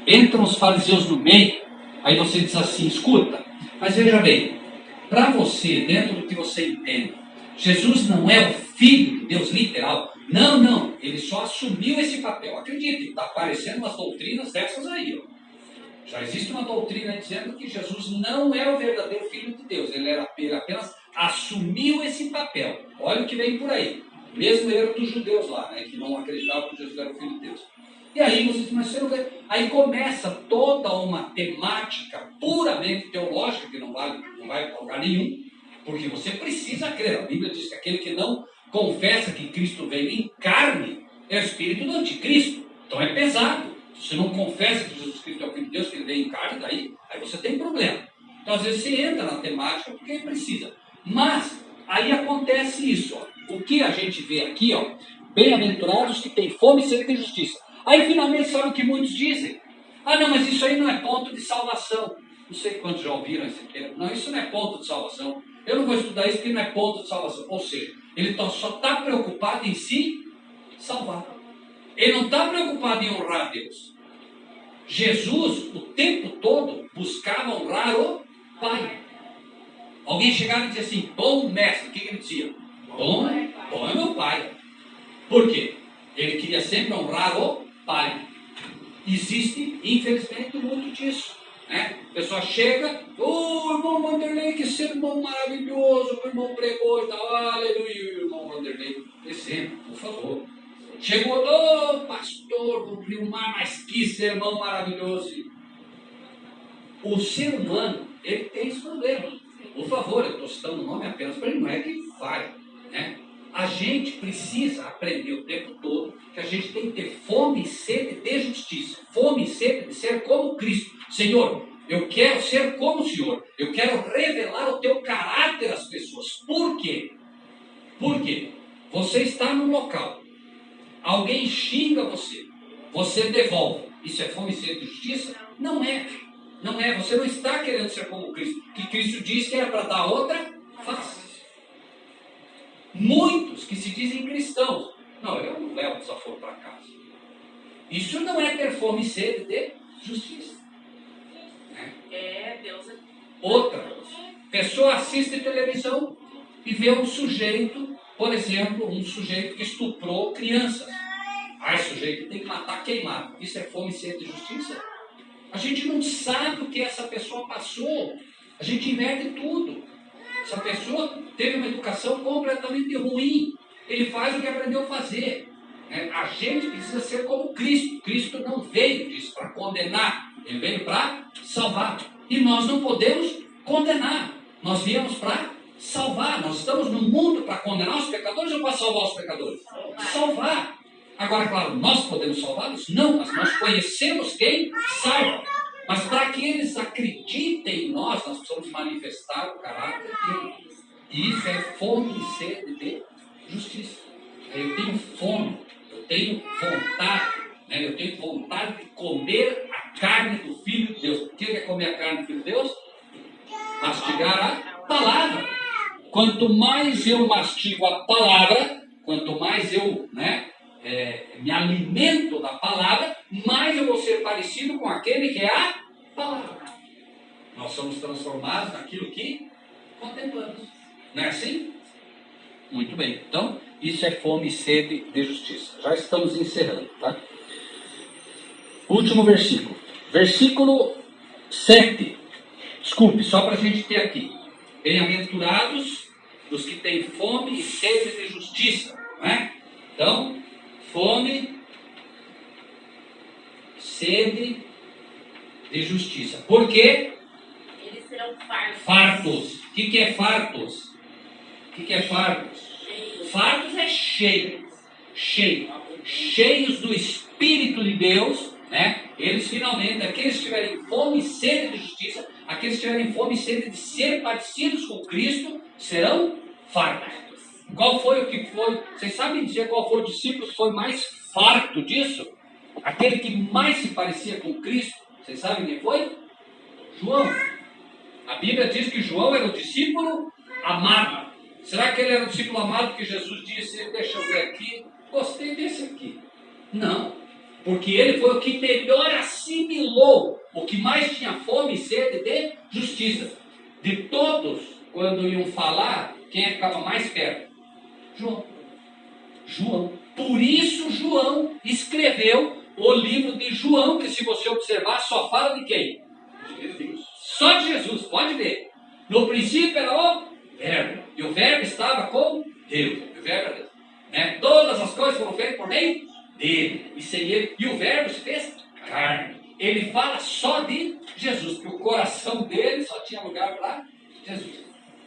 entram os fariseus no meio, aí você diz assim, escuta, mas veja bem, para você, dentro do que você entende, Jesus não é o Filho de Deus literal. Não. Ele só assumiu esse papel. Acreditem, está aparecendo umas doutrinas dessas aí. Ó. Já existe uma doutrina dizendo que Jesus não é o verdadeiro Filho de Deus. Ele apenas assumiu esse papel. Olha o que vem por aí. Mesmo erro dos judeus lá, né, que não acreditavam que Jesus era o Filho de Deus. E aí você diz, mas você não vê. Aí começa toda uma temática puramente teológica, que não vai para lugar nenhum. Porque você precisa crer. A Bíblia diz que aquele que não confessa que Cristo veio em carne é o espírito do anticristo. Então é pesado. Se você não confessa que Jesus Cristo é o Filho de Deus, que ele veio em carne, aí você tem problema. Então às vezes você entra na temática porque precisa. Mas aí acontece isso. Ó. O que a gente vê aqui, ó, bem-aventurados que têm fome e sede de justiça. Aí finalmente sabe o que muitos dizem? Ah não, mas isso aí não é ponto de salvação. Não sei quantos já ouviram esse termo. Não, isso não é ponto de salvação. Eu não vou estudar isso porque não é ponto de salvação. Ou seja, ele só está preocupado em se salvar. Ele não está preocupado em honrar a Deus. Jesus, o tempo todo, buscava honrar o Pai. Alguém chegava e dizia assim, bom mestre, o que ele dizia? Bom é meu Pai. Por quê? Ele queria sempre honrar o Pai. Existe, infelizmente, muito disso. Né? A pessoa chega, irmão Vanderlei, que sermão maravilhoso, o irmão pregou e tal, aleluia, irmão Vanderlei, exemplo, por favor. Chegou, pastor, cumpriu o mar, mas que sermão maravilhoso. O ser humano, ele tem esse problema. Por favor, eu estou citando o nome apenas para ele, não é que vai. Né? A gente precisa aprender o tempo todo que a gente tem que ter fome e sede de justiça, fome e sede de ser como Cristo. Senhor, eu quero ser como o Senhor, eu quero revelar o teu caráter às pessoas. Por quê? Porque você está num local, alguém xinga você, você devolve. Isso é fome e sede de justiça? Não é. Não é. Você não está querendo ser como Cristo. Que Cristo disse que era para dar outra face. muitos que se dizem cristãos. Não, eu não levo desaforo para casa. Isso não é ter fome e sede de justiça.
Deus é...
Outra, pessoa assiste televisão e vê um sujeito, por exemplo, um sujeito que estuprou crianças. Esse sujeito tem que matar queimado. Isso é fome e sede de justiça? A gente não sabe o que essa pessoa passou. A gente inverte tudo. Essa pessoa teve uma educação completamente ruim. Ele faz o que aprendeu a fazer. A gente precisa ser como Cristo. Cristo não veio disso para condenar. Ele veio para salvar. E nós não podemos condenar. Nós viemos para salvar. Nós estamos no mundo para condenar os pecadores ou para salvar os pecadores? Salvar. Agora, claro, nós podemos salvá-los? Não, mas nós conhecemos quem salva. Mas para que eles acreditem em nós, nós precisamos manifestar o caráter dele. E isso é fome e sede de justiça. Eu tenho fome, eu tenho vontade, eu tenho vontade de comer a carne do Filho de Deus. O que é comer a carne do Filho de Deus? Mastigar a palavra. Quanto mais eu mastigo a palavra, quanto mais eu me alimento da palavra, mais eu vou ser parecido com aquele que é a palavra. Nós somos transformados naquilo que contemplamos. Não é assim? Muito bem. Então, isso é fome e sede de justiça. Já estamos encerrando, tá? Último versículo. Versículo 7. Desculpe, só para a gente ter aqui. Bem-aventurados os que têm fome e sede de justiça. Não é? Então, fome, sede de justiça. Por quê?
Eles serão fartos.
Fartos. O que é fartos? O que é fartos? Fartos é cheio. Cheios do Espírito de Deus, Eles finalmente, aqueles que tiverem fome e sede de justiça, aqueles que tiverem fome e sede de ser parecidos com Cristo, serão fartos. Qual foi o que foi? Vocês sabem dizer qual foi o discípulo que foi mais farto disso? Aquele que mais se parecia com Cristo. Vocês sabem quem foi? João. A Bíblia diz que João era o discípulo amado. Será que ele era o discípulo amado porque Jesus disse, deixa eu ver aqui, gostei desse aqui? Não. Porque ele foi o que melhor assimilou, o que mais tinha fome e sede de justiça. De todos, quando iam falar, quem é que ficava mais perto? João. Por isso João escreveu o livro de João, que se você observar, só fala de quem? Jesus. Só de Jesus, pode ver. No princípio era o Verbo, e o Verbo estava com Deus. O Verbo era Deus. Todas as coisas foram feitas por meio dele, e sem ele. E o Verbo se fez carne. Ele fala só de Jesus, porque o coração dele só tinha lugar para Jesus.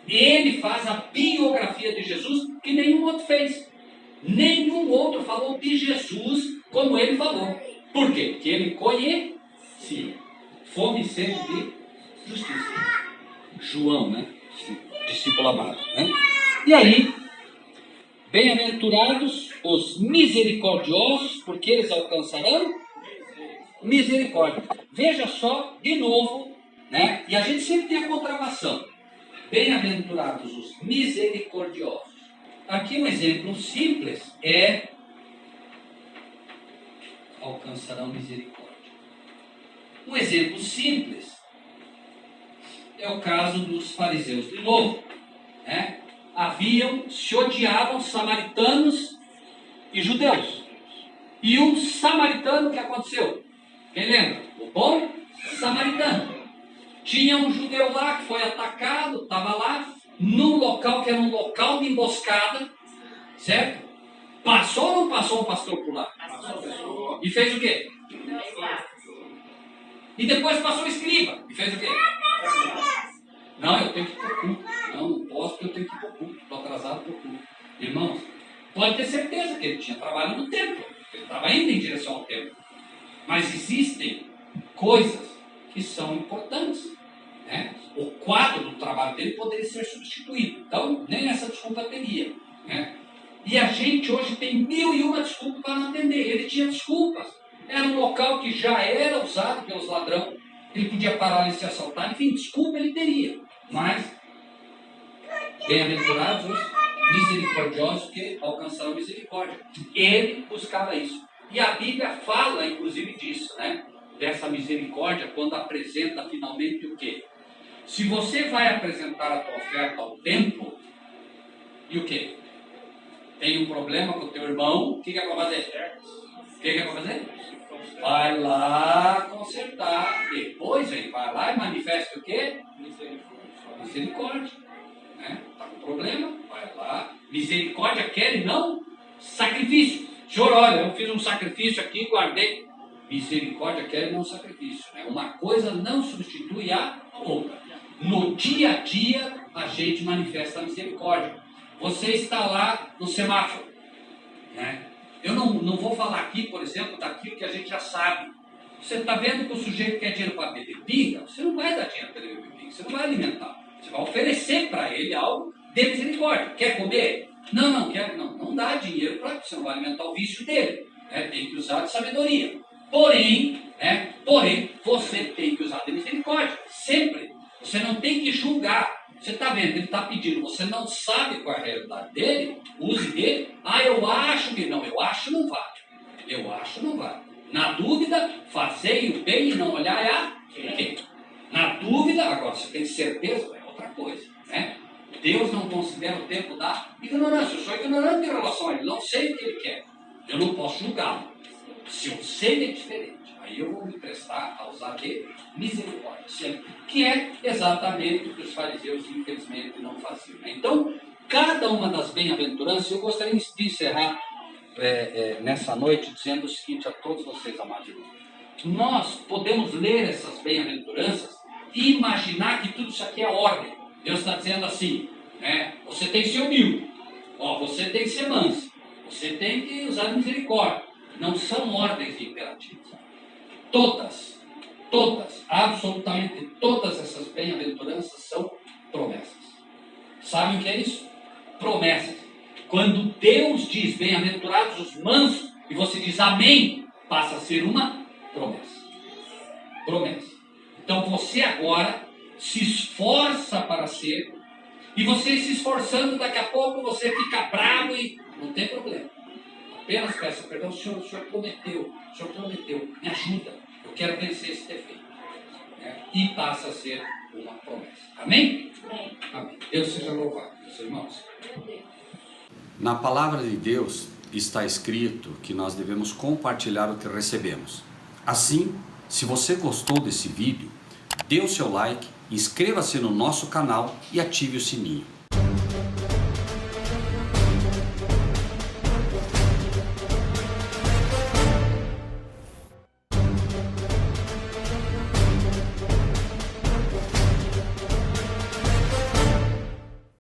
Ele faz a biografia de Jesus que nenhum outro fez. Nenhum outro falou de Jesus como ele falou. Por quê? Porque ele conhecia. Fome e sede de justiça. João, discípulo amado. E aí, bem-aventurados os misericordiosos, porque eles alcançarão misericórdia. Veja só, de novo, e a gente sempre tem a contravação. Bem-aventurados os misericordiosos. Aqui um exemplo simples é alcançarão misericórdia. Um exemplo simples é o caso dos fariseus de novo. Se odiavam samaritanos e judeus. E um samaritano, o que aconteceu? Quem lembra? O bom samaritano. Tinha um judeu lá que foi atacado, estava lá, num local que era um local de emboscada, certo? Passou ou não passou o pastor por lá? Passou. E fez o quê? E depois passou o escriba. E fez o quê? Não, eu tenho que ir para o culto. Não posso porque eu tenho que ir para o culto. Estou atrasado para o culto. Irmãos, pode ter certeza que ele tinha trabalho no templo. Ele estava indo em direção ao templo. Mas existem coisas que são importantes. O quadro do trabalho dele poderia ser substituído. Então, nem essa desculpa teria. E a gente hoje tem 1001 desculpas para não atender. Ele tinha desculpas. Era um local que já era usado pelos ladrões. Ele podia parar e se assaltar. Enfim, desculpa ele teria. Mas, bem-aventurados os misericordiosos que alcançarão misericórdia. Ele buscava isso. E a Bíblia fala, inclusive, disso, né? Dessa misericórdia, quando apresenta finalmente o quê? Se você vai apresentar a tua oferta ao templo, e o quê? Tem um problema com o teu irmão, o que é para fazer? O que é para fazer? Vai lá consertar. Depois, hein, vai lá e manifesta o quê? Misericórdia. Né? Está com problema? Vai lá. Misericórdia quer e não sacrifício. Senhor, olha, eu fiz um sacrifício aqui, guardei. Misericórdia quer e não sacrifício. Né? Uma coisa não substitui a outra. No dia a dia, a gente manifesta a misericórdia. Você está lá no semáforo. Né? Eu não vou falar aqui, por exemplo, daquilo que a gente já sabe. Você está vendo que o sujeito quer dinheiro para beber pinga? Você não vai dar dinheiro para ele beber pinga. Você não vai alimentar. Você vai oferecer para ele algo de misericórdia. Quer comer? Não quer. Não dá dinheiro para você não vai alimentar o vício dele. Né? Tem que usar de sabedoria. Porém, você tem que usar de misericórdia. Sempre. Você não tem que julgar. Você está vendo, ele está pedindo, você não sabe qual é a realidade dele, use dele. Eu acho que não, eu acho não vale. Eu acho não vale. Na dúvida, fazei o bem e não olhar a quem. Na dúvida, agora, você tem certeza, é outra coisa. Né? Deus não considera o tempo da ignorância. Eu sou ignorante em relação a ele, não sei o que ele quer. Eu não posso julgá-lo. Se eu sei, é diferente. Aí eu vou me prestar a usar de misericórdia, sempre. Que é exatamente o que os fariseus, infelizmente, não faziam. Então, cada uma das bem-aventuranças, eu gostaria de encerrar nessa noite dizendo o seguinte a todos vocês, amados irmãos. Nós podemos ler essas bem-aventuranças e imaginar que tudo isso aqui é ordem. Deus está dizendo assim, né? Você tem que ser humilde, você tem que ser manso, você tem que usar misericórdia. Não são ordens imperativas. Todas, absolutamente todas essas bem-aventuranças são promessas. Sabem o que é isso? Promessas. Quando Deus diz bem-aventurados os mansos, e você diz amém, passa a ser uma promessa. Promessa. Então você agora se esforça para ser, e você se esforçando, daqui a pouco você fica bravo e não tem problema. Apenas peça perdão, o Senhor prometeu, me ajuda, eu quero vencer esse defeito. Né? E passa a ser uma promessa. Amém? Amém. Deus seja louvado, meus irmãos.
Na palavra de Deus está escrito que nós devemos compartilhar o que recebemos. Assim, se você gostou desse vídeo, dê o seu like, inscreva-se no nosso canal e ative o sininho.